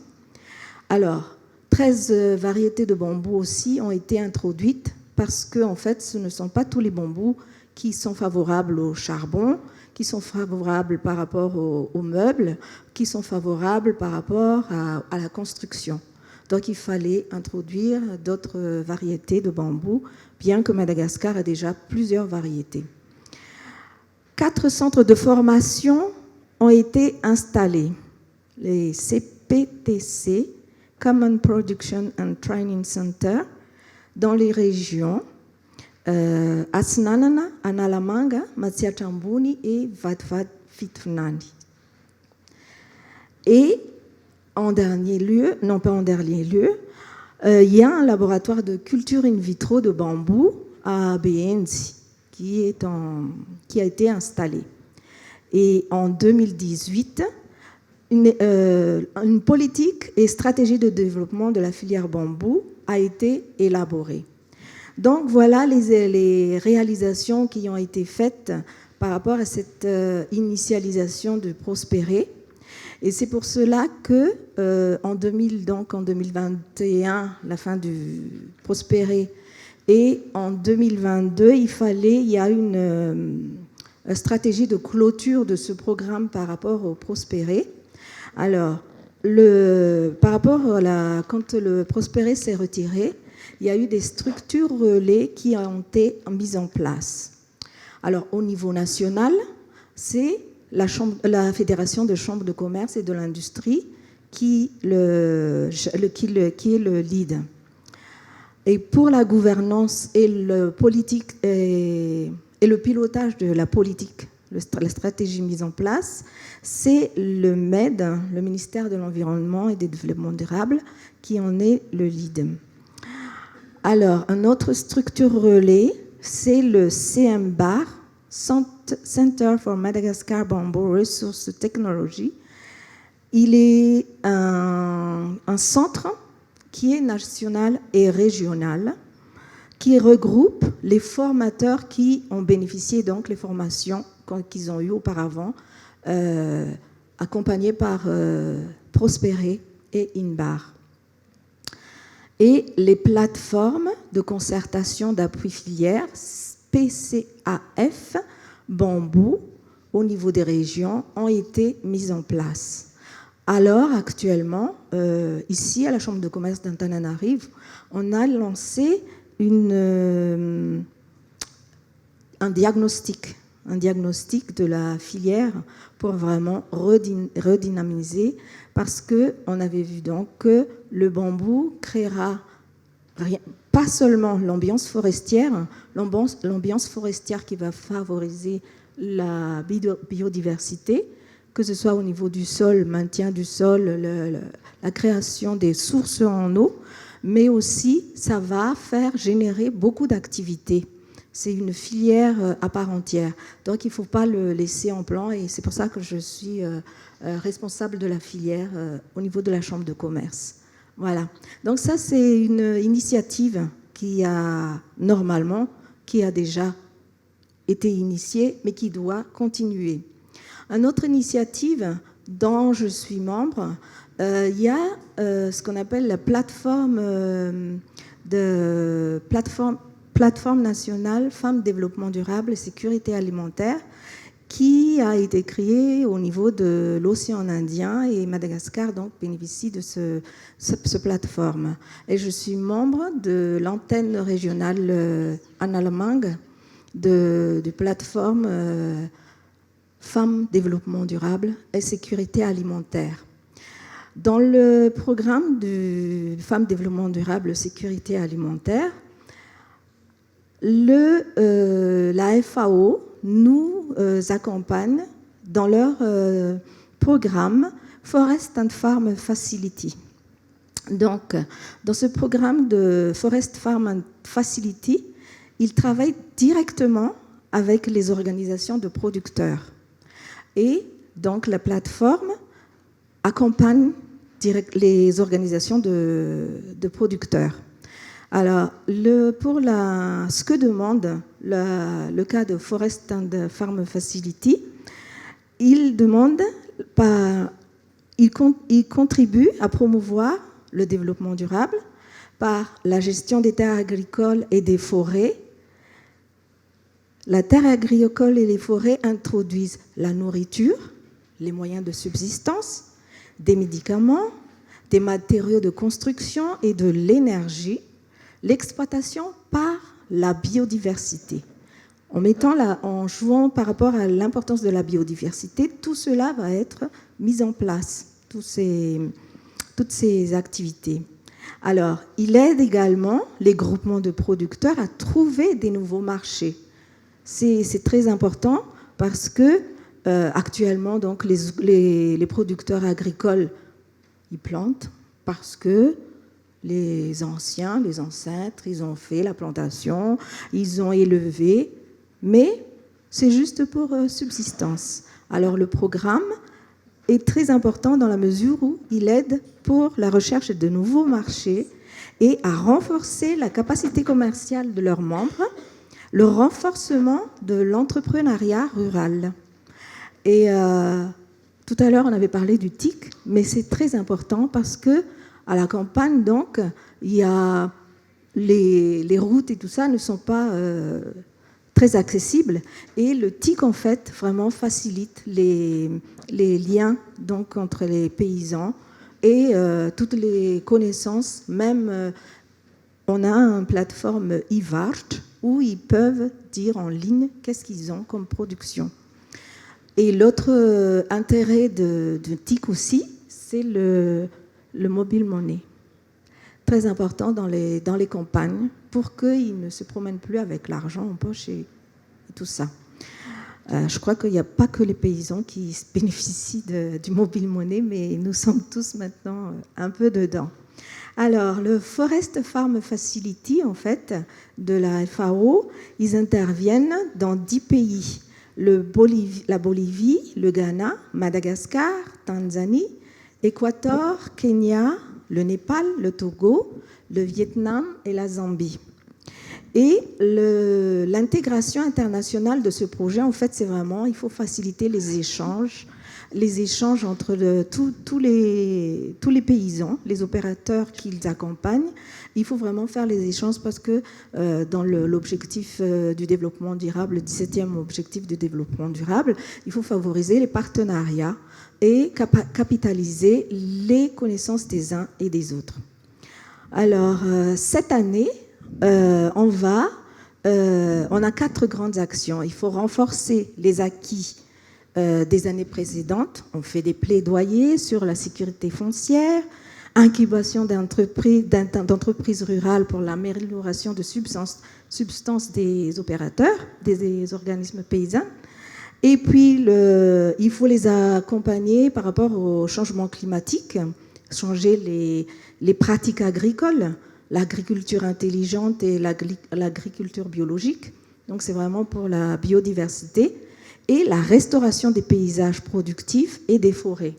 Alors, 13 variétés de bambou aussi ont été introduites parce que, en fait, ce ne sont pas tous les bambous qui sont favorables au charbon, qui sont favorables par rapport aux meubles, qui sont favorables par rapport à la construction. Donc il fallait introduire d'autres variétés de bambou, bien que Madagascar a déjà plusieurs variétés. 4 centres de formation ont été installés. Les CPTC, Common Production and Training Center, dans les régions Asnanana, Analamanga, Matsiachambuni et Vadvad Fitnani. Et en dernier lieu, non pas en dernier lieu, il y a un laboratoire de culture in vitro de bambou à Benzi qui a été installé. Et en 2018, une politique et stratégie de développement de la filière bambou a été élaborée. Donc voilà les réalisations qui ont été faites par rapport à cette initialisation de Prospérer. Et c'est pour cela que en 2021, la fin du Prospérer, et en 2022, il y a une stratégie de clôture de ce programme par rapport au Prospérer. Alors, par rapport quand le Prospérer s'est retiré, il y a eu des structures relais qui ont été mises en place. Alors, au niveau national, c'est la Fédération de chambres de commerce et de l'industrie qui est le lead. Et pour la gouvernance et le pilotage de la politique la stratégie mise en place, c'est le MED, le ministère de l'Environnement et du Développement durable, qui en est le lead. Alors, une autre structure relais, c'est le CMBAR, Center for Madagascar Bamboo Resource Technology. Il est un centre qui est national et régional, qui regroupe les formateurs qui ont bénéficié donc les formations qu'ils ont eues auparavant, accompagnés par Prospéré et INBAR. Et les plateformes de concertation d'appui filière, PCAF, Bambou, au niveau des régions, ont été mises en place. Alors, actuellement, ici, à la Chambre de commerce d'Antananarivo, on a lancé un diagnostic de la filière pour vraiment redynamiser, parce qu'on avait vu donc que le bambou créera pas seulement l'ambiance forestière qui va favoriser la biodiversité, que ce soit au niveau du sol, maintien du sol, la création des sources en eau, mais aussi ça va faire générer beaucoup d'activités. C'est une filière à part entière. Donc il ne faut pas le laisser en plan, et c'est pour ça que je suis responsable de la filière au niveau de la Chambre de commerce. Voilà. Donc ça, c'est une initiative qui a déjà été initiée, mais qui doit continuer. Une autre initiative dont je suis membre, il y a ce qu'on appelle la plateforme nationale Femmes Développement Durable et Sécurité Alimentaire, qui a été créée au niveau de l'océan Indien, et Madagascar donc bénéficie de ce plateforme. Et je suis membre de l'antenne régionale Analamang de plateforme Femmes Développement Durable et Sécurité Alimentaire. Dans le programme de Femmes Développement Durable et Sécurité Alimentaire, la FAO nous accompagne dans leur programme Forest and Farm Facility. Donc, dans ce programme de Forest Farm and Facility, ils travaillent directement avec les organisations de producteurs. Et donc, la plateforme accompagne les organisations de producteurs. Alors, ce que demande le cas de Forest and Farm Facility, il contribue à promouvoir le développement durable par la gestion des terres agricoles et des forêts. La terre agricole et les forêts introduisent la nourriture, les moyens de subsistance, des médicaments, des matériaux de construction et de l'énergie, l'exploitation par la biodiversité. En jouant par rapport à l'importance de la biodiversité, tout cela va être mis en place, toutes ces activités. Alors, il aide également les groupements de producteurs à trouver des nouveaux marchés. C'est très important parce que actuellement, donc, les producteurs agricoles, ils plantent parce que les anciens, les ancêtres, ils ont fait la plantation, ils ont élevé, mais c'est juste pour subsistance. Alors le programme est très important dans la mesure où il aide pour la recherche de nouveaux marchés et à renforcer la capacité commerciale de leurs membres, le renforcement de l'entrepreneuriat rural. Et tout à l'heure, on avait parlé du TIC, mais c'est très important parce que à la campagne, donc, il y a les routes et tout ça ne sont pas très accessibles. Et le TIC, en fait, vraiment facilite les liens donc, entre les paysans et toutes les connaissances. Même, on a une plateforme IVART où ils peuvent dire en ligne qu'est-ce qu'ils ont comme production. Et l'autre intérêt de TIC aussi, c'est le mobile money. Très important dans les campagnes pour qu'ils ne se promènent plus avec l'argent en poche et tout ça. Je crois qu'il n'y a pas que les paysans qui bénéficient du mobile money, mais nous sommes tous maintenant un peu dedans. Alors, le Forest Farm Facility, en fait, de la FAO, ils interviennent dans 10 pays. La Bolivie, le Ghana, Madagascar, Tanzanie, Équateur, Kenya, le Népal, le Togo, le Vietnam et la Zambie. Et l'intégration internationale de ce projet, en fait, c'est vraiment, il faut faciliter les échanges entre tous les paysans, les opérateurs qu'ils accompagnent. Il faut vraiment faire les échanges parce que dans l'objectif du développement durable, le 17e objectif du développement durable, il faut favoriser les partenariats et capitaliser les connaissances des uns et des autres. Alors, cette année, on a 4 grandes actions. Il faut renforcer les acquis des années précédentes. On fait des plaidoyers sur la sécurité foncière, incubation d'entreprises rurales pour l'amélioration de substances des opérateurs, des organismes paysans. Et puis, il faut les accompagner par rapport au changement climatique, changer les pratiques agricoles, l'agriculture intelligente et l'agriculture biologique. Donc, c'est vraiment pour la biodiversité et la restauration des paysages productifs et des forêts.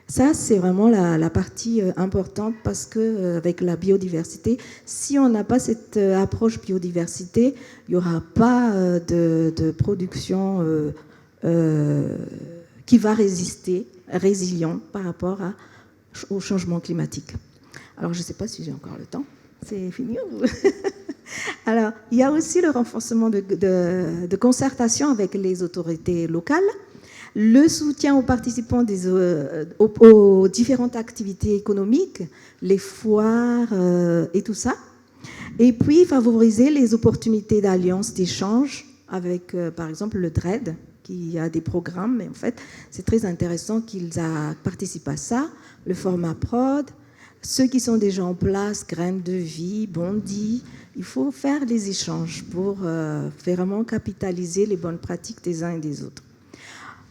Ça, c'est vraiment la partie importante parce qu'avec la biodiversité, si on n'a pas cette approche biodiversité, il n'y aura pas de production qui va résister, résilient par rapport au changement climatique. Alors, je ne sais pas si j'ai encore le temps. C'est fini ou... Alors, il y a aussi le renforcement de concertation avec les autorités locales, le soutien aux participants aux différentes activités économiques, les foires et tout ça. Et puis, favoriser les opportunités d'alliance, d'échange avec, par exemple, le DRED, qui a des programmes. Mais en fait, c'est très intéressant qu'ils participent à ça. Le format prod, ceux qui sont déjà en place, Graines de Vie, Bondi. Il faut faire des échanges pour vraiment capitaliser les bonnes pratiques des uns et des autres.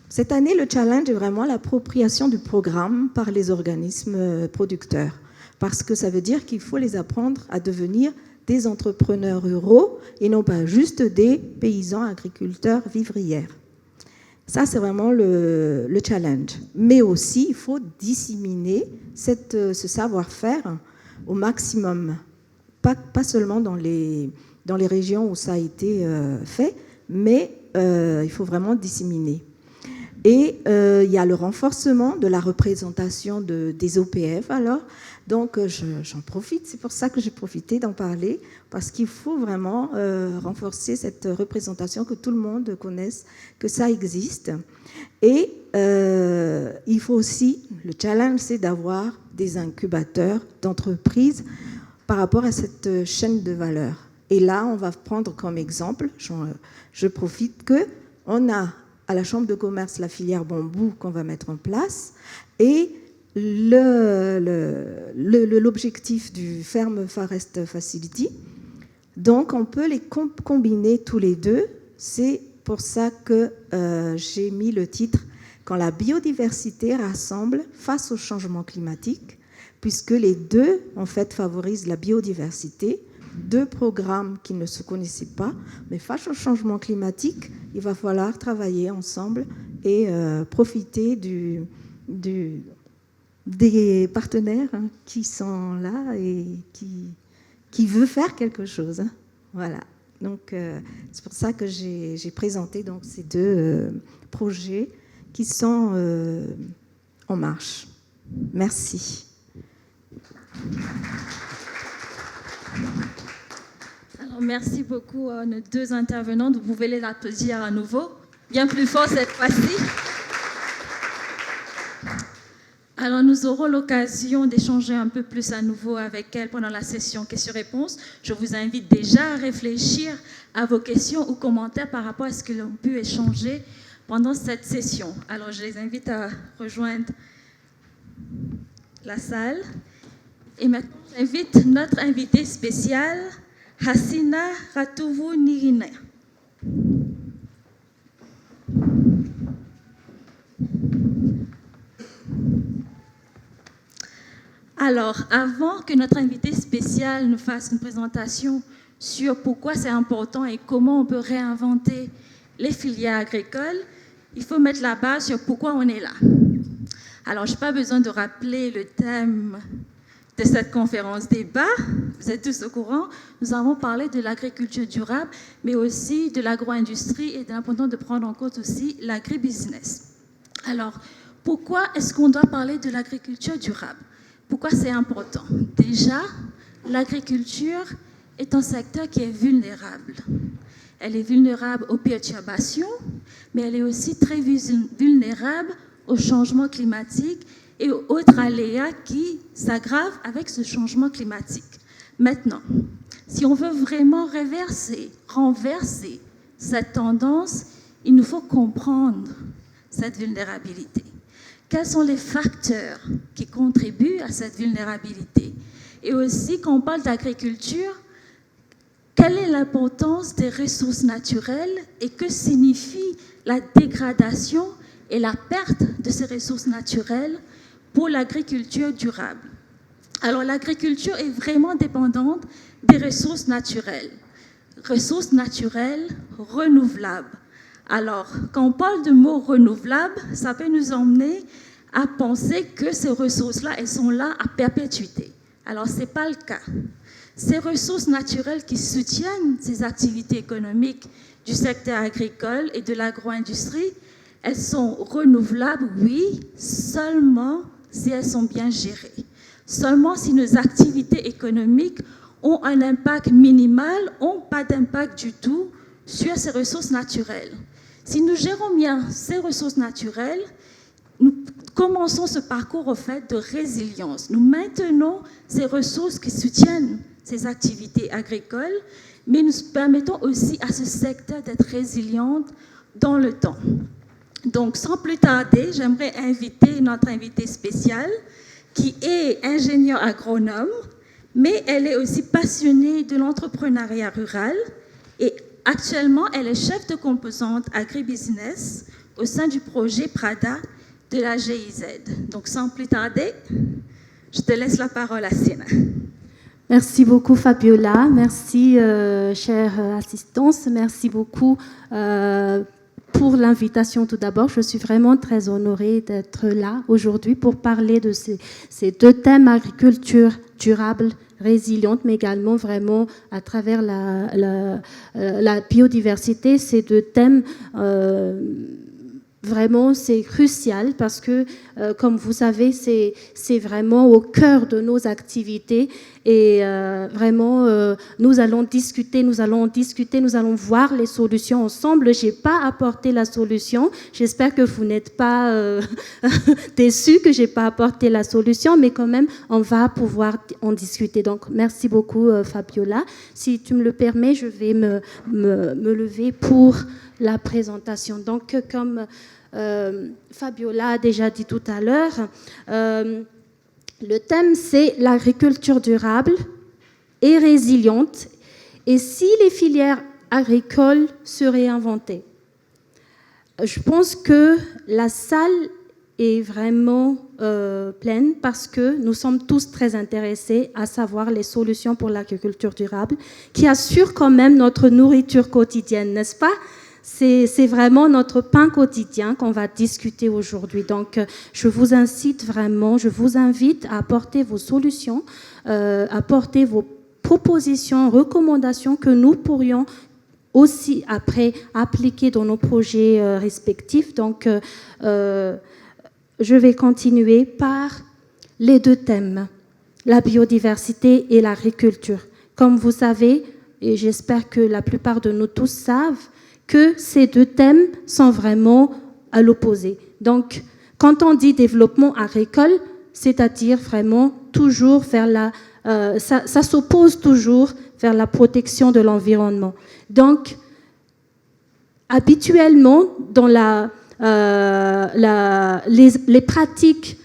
Cette année, le challenge est vraiment l'appropriation du programme par les organismes producteurs, parce que ça veut dire qu'il faut les apprendre à devenir des entrepreneurs ruraux et non pas juste des paysans agriculteurs vivrières. Ça, c'est vraiment le challenge. Mais aussi, il faut disséminer ce savoir-faire au maximum, pas seulement dans les régions où ça a été fait, mais il faut vraiment disséminer. Et il y a le renforcement de la représentation des OPF. Alors, donc j'en profite, c'est pour ça que j'ai profité d'en parler, parce qu'il faut vraiment renforcer cette représentation, que tout le monde connaisse que ça existe. Et il faut aussi, le challenge, c'est d'avoir des incubateurs d'entreprises par rapport à cette chaîne de valeur. Et là, on va prendre comme exemple, je profite qu'on a à la Chambre de commerce la filière bambou qu'on va mettre en place, et l'objectif du Ferme Forest Facility. Donc, on peut les combiner tous les deux. C'est pour ça que j'ai mis le titre « Quand la biodiversité rassemble face au changement climatique », puisque les deux, en fait, favorisent la biodiversité. 2 programmes qui ne se connaissaient pas, mais face au changement climatique, il va falloir travailler ensemble et profiter des partenaires qui sont là et qui veulent faire quelque chose. Voilà. Donc, c'est pour ça que j'ai présenté donc, ces 2 projets qui sont en marche. Merci. Alors, merci beaucoup à nos 2 intervenantes. Vous pouvez les applaudir à nouveau, bien plus fort cette fois-ci. Alors, nous aurons l'occasion d'échanger un peu plus à nouveau avec elles pendant la session questions-réponses. Je vous invite déjà à réfléchir à vos questions ou commentaires par rapport à ce que l'on a pu échanger pendant cette session. Alors, je les invite à rejoindre la salle. Et maintenant, j'invite notre invitée spéciale, Hassina Ratouvou Nirina. Alors, avant que notre invité spécial nous fasse une présentation sur pourquoi c'est important et comment on peut réinventer les filières agricoles, il faut mettre la base sur pourquoi on est là. Alors, je n'ai pas besoin de rappeler le thème de cette conférence débat. Vous êtes tous au courant. Nous avons parlé de l'agriculture durable, mais aussi de l'agro-industrie et de l'importance de prendre en compte aussi l'agribusiness. Alors, pourquoi est-ce qu'on doit parler de l'agriculture durable? Pourquoi c'est important? Déjà, l'agriculture est un secteur qui est vulnérable. Elle est vulnérable aux perturbations, mais elle est aussi très vulnérable au changement climatique et aux autres aléas qui s'aggravent avec ce changement climatique. Maintenant, si on veut vraiment renverser cette tendance, il nous faut comprendre cette vulnérabilité. Quels sont les facteurs qui contribuent à cette vulnérabilité? Et aussi, quand on parle d'agriculture, quelle est l'importance des ressources naturelles et que signifie la dégradation et la perte de ces ressources naturelles pour l'agriculture durable? Alors, l'agriculture est vraiment dépendante des ressources naturelles renouvelables. Alors, quand on parle de mots renouvelables, ça peut nous emmener à penser que ces ressources-là, elles sont là à perpétuité. Alors, ce n'est pas le cas. Ces ressources naturelles qui soutiennent ces activités économiques du secteur agricole et de l'agro-industrie, elles sont renouvelables, oui, seulement si elles sont bien gérées. Seulement si nos activités économiques ont un impact minimal, ont pas d'impact du tout sur ces ressources naturelles. Si nous gérons bien ces ressources naturelles, nous commençons ce parcours au fait de résilience. Nous maintenons ces ressources qui soutiennent ces activités agricoles, mais nous permettons aussi à ce secteur d'être résilient dans le temps. Donc, sans plus tarder, j'aimerais inviter notre invitée spéciale, qui est ingénieure agronome, mais elle est aussi passionnée de l'entrepreneuriat rural et actuellement, elle est chef de composante agribusiness au sein du projet Prada de la GIZ. Donc, sans plus tarder, je te laisse la parole à Sina. Merci beaucoup, Fabiola. Merci, chère assistance. Merci beaucoup pour l'invitation tout d'abord. Je suis vraiment très honorée d'être là aujourd'hui pour parler de ces deux thèmes, agriculture durable, résiliente, mais également vraiment à travers la biodiversité. Ces deux thèmes, vraiment, c'est crucial parce que, comme vous savez, c'est vraiment au cœur de nos activités et vraiment, nous allons discuter, nous allons voir les solutions ensemble. Je n'ai pas apporté la solution. J'espère que vous n'êtes pas déçus que je n'ai pas apporté la solution, mais quand même, on va pouvoir en discuter. Donc, merci beaucoup, Fabiola. Si tu me le permets, je vais me lever pour la présentation. Donc, comme Fabiola a déjà dit tout à l'heure, le thème, c'est l'agriculture durable et résiliente. Et si les filières agricoles se réinventaient? Je pense que la salle est vraiment pleine parce que nous sommes tous très intéressés à savoir les solutions pour l'agriculture durable qui assure quand même notre nourriture quotidienne, n'est-ce pas? C'est vraiment notre pain quotidien qu'on va discuter aujourd'hui. Donc, je vous invite à apporter vos solutions, apporter vos propositions, recommandations que nous pourrions aussi après appliquer dans nos projets respectifs. Donc, je vais continuer par les deux thèmes, la biodiversité et l'agriculture. Comme vous savez, et j'espère que la plupart de nous tous savent, que ces deux thèmes sont vraiment à l'opposé. Donc, quand on dit développement agricole, c'est-à-dire vraiment toujours vers ça s'oppose toujours vers la protection de l'environnement. Donc, habituellement, dans les pratiques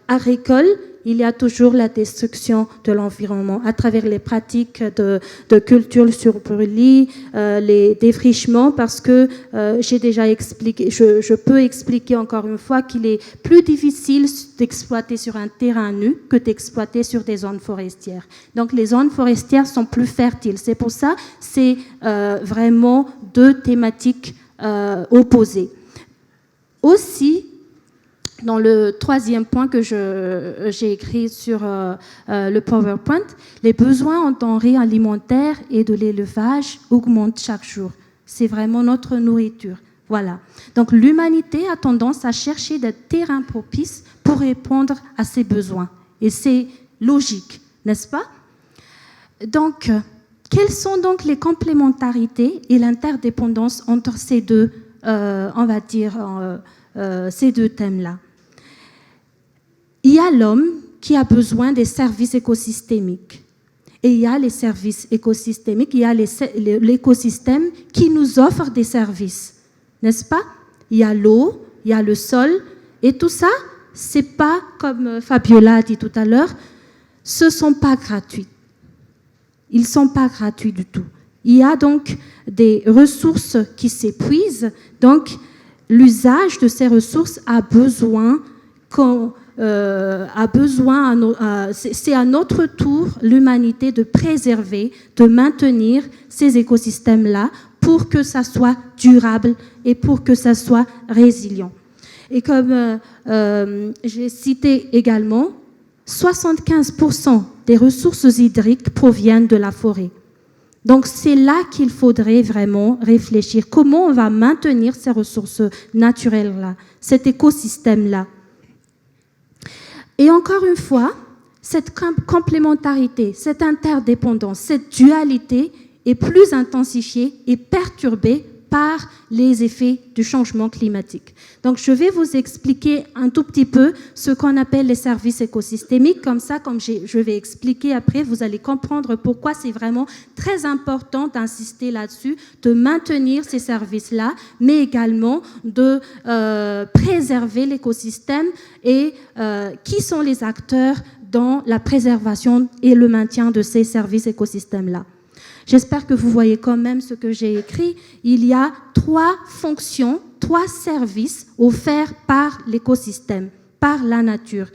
agricoles, il y a toujours la destruction de l'environnement à travers les pratiques de culture sur brûlis, les défrichements, parce que j'ai déjà expliqué, je peux expliquer encore une fois qu'il est plus difficile d'exploiter sur un terrain nu que d'exploiter sur des zones forestières. Donc les zones forestières sont plus fertiles. C'est pour ça c'est vraiment deux thématiques opposées. Aussi, dans le troisième point que j'ai écrit sur le PowerPoint, les besoins en denrées alimentaires et de l'élevage augmentent chaque jour. C'est vraiment notre nourriture. Voilà. Donc l'humanité a tendance à chercher des terrains propices pour répondre à ses besoins. Et c'est logique, n'est-ce pas? Donc, quelles sont donc les complémentarités et l'interdépendance entre ces deux, on va dire, ces deux thèmes-là? Il y a l'homme qui a besoin des services écosystémiques. Et il y a les services écosystémiques, il y a l'écosystème qui nous offre des services, n'est-ce pas? Il y a l'eau, il y a le sol, et tout ça, c'est pas, comme Fabiola a dit tout à l'heure, ce ne sont pas gratuits. Ils ne sont pas gratuits du tout. Il y a donc des ressources qui s'épuisent, donc l'usage de ces ressources a besoin c'est à notre tour, l'humanité, de préserver, de maintenir ces écosystèmes-là pour que ça soit durable et pour que ça soit résilient. Et comme j'ai cité également, 75% des ressources hydriques proviennent de la forêt. Donc c'est là qu'il faudrait vraiment réfléchir. Comment on va maintenir ces ressources naturelles-là, cet écosystème-là? Et encore une fois, cette complémentarité, cette interdépendance, cette dualité est plus intensifiée et perturbée par les effets du changement climatique. Donc, je vais vous expliquer un tout petit peu ce qu'on appelle les services écosystémiques. Comme ça, comme je vais expliquer après, vous allez comprendre pourquoi c'est vraiment très important d'insister là-dessus, de maintenir ces services-là, mais également de préserver l'écosystème et qui sont les acteurs dans la préservation et le maintien de ces services écosystèmes-là. J'espère que vous voyez quand même ce que j'ai écrit. Il y a 3 fonctions, 3 services offerts par l'écosystème, par la nature.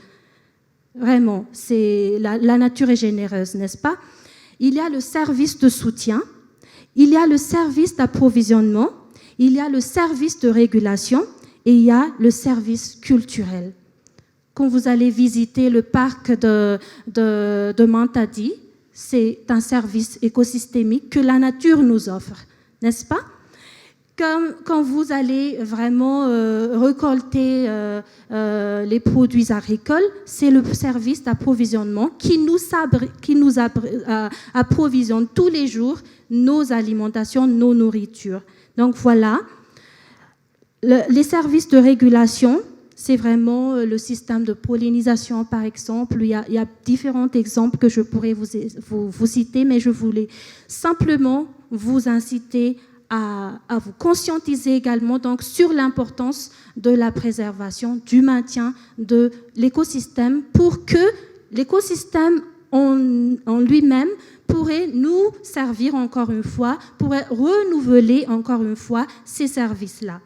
Vraiment, la nature est généreuse, n'est-ce pas? Il y a le service de soutien, il y a le service d'approvisionnement, il y a le service de régulation et il y a le service culturel. Quand vous allez visiter le parc de Mantadi, c'est un service écosystémique que la nature nous offre, n'est-ce pas? Quand vous allez vraiment récolter les produits agricoles, c'est le service d'approvisionnement qui nous approvisionne tous les jours nos alimentations, nos nourritures. Donc voilà, les services de régulation, c'est vraiment le système de pollinisation, par exemple. Il y a différents exemples que je pourrais vous citer, mais je voulais simplement vous inciter à vous conscientiser également donc, sur l'importance de la préservation, du maintien de l'écosystème pour que l'écosystème en lui-même pourrait nous servir encore une fois, pourrait renouveler encore une fois ces services-là.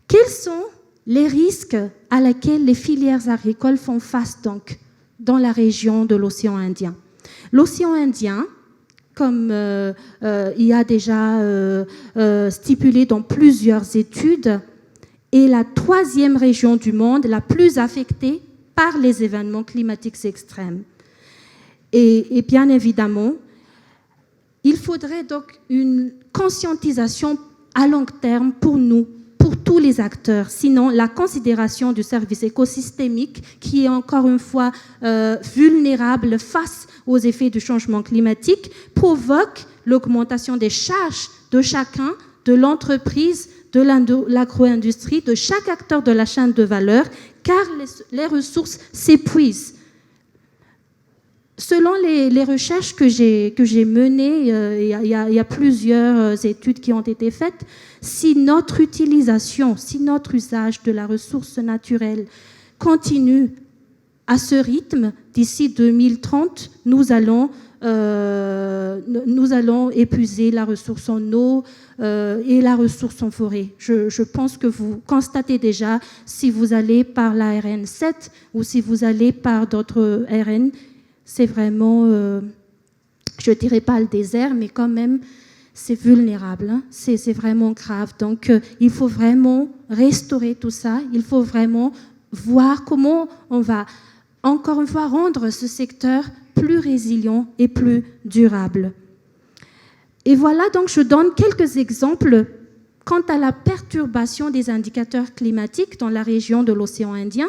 Quels sont les risques à laquelle les filières agricoles font face donc dans la région de l'océan Indien? L'océan Indien, comme il y a déjà stipulé dans plusieurs études, est la 3e région du monde la plus affectée par les événements climatiques extrêmes. Et bien évidemment, il faudrait donc une conscientisation à long terme pour nous, pour tous les acteurs. Sinon, la considération du service écosystémique, qui est encore une fois vulnérable face aux effets du changement climatique, provoque l'augmentation des charges de chacun, de l'entreprise, de l'agro-industrie, de chaque acteur de la chaîne de valeur, car les ressources s'épuisent. Selon les recherches que j'ai menées, il y a plusieurs études qui ont été faites, si notre utilisation, si notre usage de la ressource naturelle continue à ce rythme, d'ici 2030, nous allons épuiser la ressource en eau et la ressource en forêt. Je pense que vous constatez déjà, si vous allez par la RN 7 ou si vous allez par d'autres RN, c'est vraiment, je ne dirais pas le désert, mais quand même, c'est vulnérable, hein. C'est vraiment grave. Donc, il faut vraiment restaurer tout ça. Il faut vraiment voir comment on va, encore une fois, rendre ce secteur plus résilient et plus durable. Et voilà, donc je donne quelques exemples quant à la perturbation des indicateurs climatiques dans la région de l'océan Indien.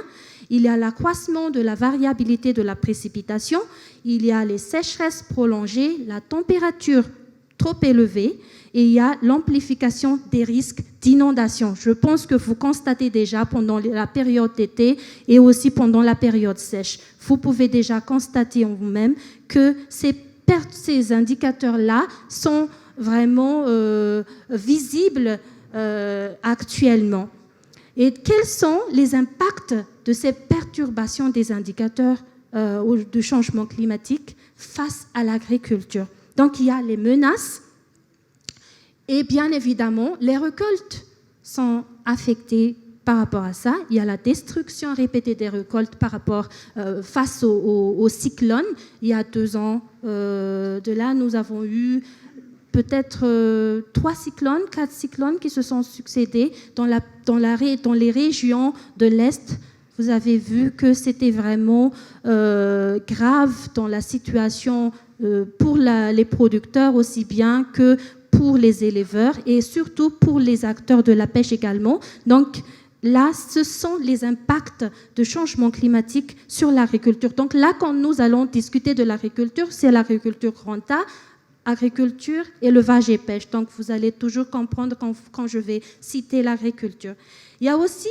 Il y a l'accroissement de la variabilité de la précipitation, il y a les sécheresses prolongées, la température trop élevée et il y a l'amplification des risques d'inondation. Je pense que vous constatez déjà pendant la période d'été et aussi pendant la période sèche. Vous pouvez déjà constater en vous-même que ces indicateurs-là sont vraiment visibles actuellement. Et quels sont les impacts de ces perturbations des indicateurs de changement climatique face à l'agriculture? Donc, il y a les menaces et bien évidemment, les récoltes sont affectées par rapport à ça. Il y a la destruction répétée des récoltes par rapport face aux cyclones. Il y a 2 ans de là, nous avons eu peut-être 3 cyclones, 4 cyclones qui se sont succédés dans les régions de l'Est. Vous avez vu que c'était vraiment grave dans la situation pour les producteurs aussi bien que pour les éleveurs et surtout pour les acteurs de la pêche également. Donc là, ce sont les impacts de changement climatique sur l'agriculture. Donc là, quand nous allons discuter de l'agriculture, c'est l'agriculture grand A, agriculture, élevage et pêche. Donc vous allez toujours comprendre quand je vais citer l'agriculture. Il y a aussi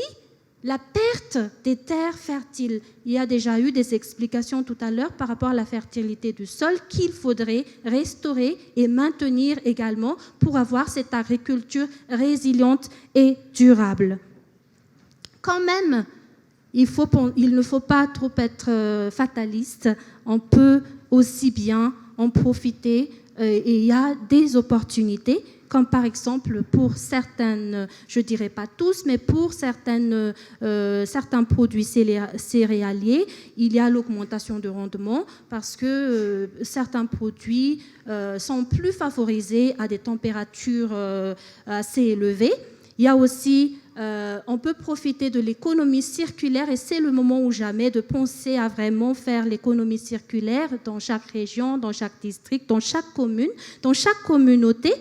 la perte des terres fertiles. Il y a déjà eu des explications tout à l'heure par rapport à la fertilité du sol qu'il faudrait restaurer et maintenir également pour avoir cette agriculture résiliente et durable. Quand même, il ne faut pas trop être fataliste. On peut aussi bien en profiter et il y a des opportunités, comme par exemple pour certaines, je ne dirais pas tous, mais pour certains produits céréaliers, il y a l'augmentation de rendement parce que certains produits sont plus favorisés à des températures assez élevées. Il y a aussi, on peut profiter de l'économie circulaire et c'est le moment ou jamais de penser à vraiment faire l'économie circulaire dans chaque région, dans chaque district, dans chaque commune, dans chaque communauté.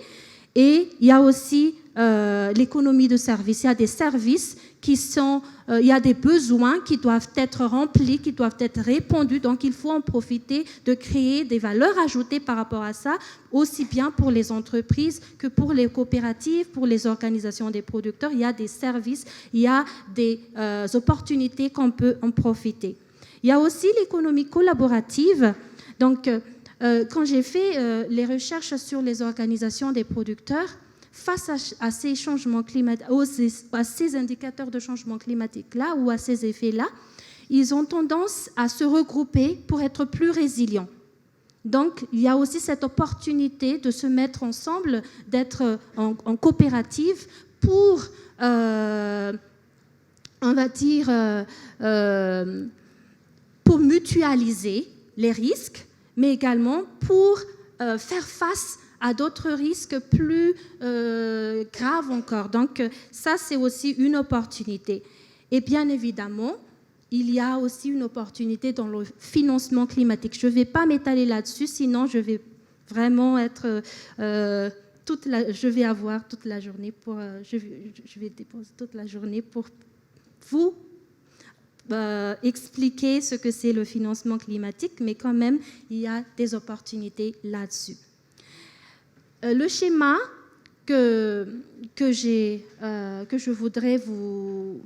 Et il y a aussi l'économie de services. Il y a des services il y a des besoins qui doivent être remplis, qui doivent être répondus. Donc, il faut en profiter de créer des valeurs ajoutées par rapport à ça, aussi bien pour les entreprises que pour les coopératives, pour les organisations des producteurs. Il y a des services, il y a des opportunités qu'on peut en profiter. Il y a aussi l'économie collaborative. Donc, quand j'ai fait les recherches sur les organisations des producteurs, face à ces changements climatiques, à ces indicateurs de changement climatique-là ou à ces effets-là, ils ont tendance à se regrouper pour être plus résilients. Donc, il y a aussi cette opportunité de se mettre ensemble, d'être en coopérative pour, on va dire, pour mutualiser les risques, mais également pour faire face à d'autres risques plus graves encore. Donc ça, c'est aussi une opportunité. Et bien évidemment, il y a aussi une opportunité dans le financement climatique. Je ne vais pas m'étaler là-dessus, sinon je vais vraiment être... je vais avoir toute la journée pour... je vais dépenser toute la journée pour vous expliquer ce que c'est le financement climatique, mais quand même, il y a des opportunités là-dessus. Le schéma que je voudrais vous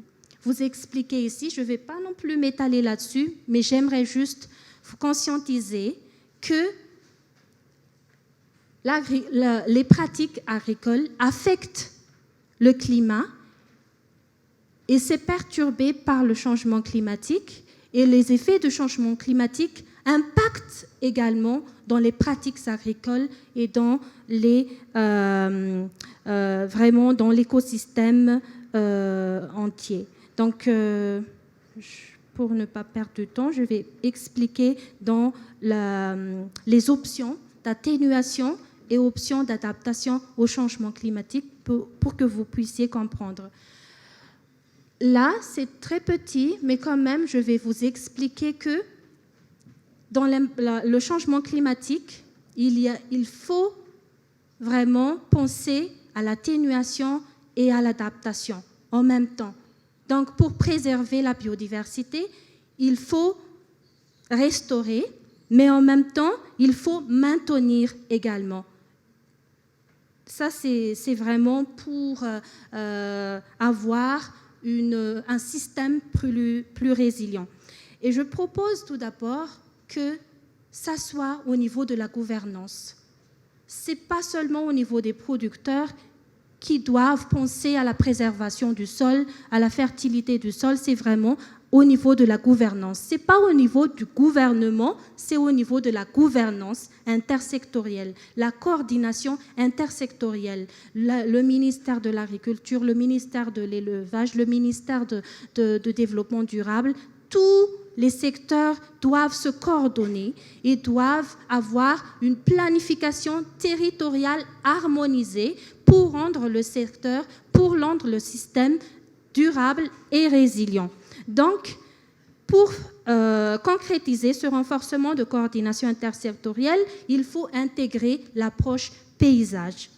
expliquer ici, je ne vais pas non plus m'étaler là-dessus, mais j'aimerais juste vous conscientiser que les pratiques agricoles affectent le climat et c'est perturbé par le changement climatique. Et les effets du changement climatique impactent également dans les pratiques agricoles et dans vraiment dans l'écosystème entier. Donc, pour ne pas perdre de temps, je vais expliquer dans les options d'atténuation et options d'adaptation au changement climatique pour que vous puissiez comprendre. Là, c'est très petit, mais quand même, je vais vous expliquer que dans le changement climatique, il faut vraiment penser à l'atténuation et à l'adaptation en même temps. Donc, pour préserver la biodiversité, il faut restaurer, mais en même temps, il faut maintenir également. Ça, c'est vraiment pour avoir un système plus résilient. Et je propose tout d'abord que ça soit au niveau de la gouvernance. Ce n'est pas seulement au niveau des producteurs qui doivent penser à la préservation du sol, à la fertilité du sol, c'est vraiment au niveau de la gouvernance. Ce n'est pas au niveau du gouvernement, c'est au niveau de la gouvernance intersectorielle, la coordination intersectorielle. Le ministère de l'Agriculture, le ministère de l'Élevage, le ministère de Développement durable, tous les secteurs doivent se coordonner et doivent avoir une planification territoriale harmonisée pour rendre le secteur, pour rendre le système durable et résilient. Donc, pour concrétiser ce renforcement de coordination intersectorielle, il faut intégrer l'approche paysage.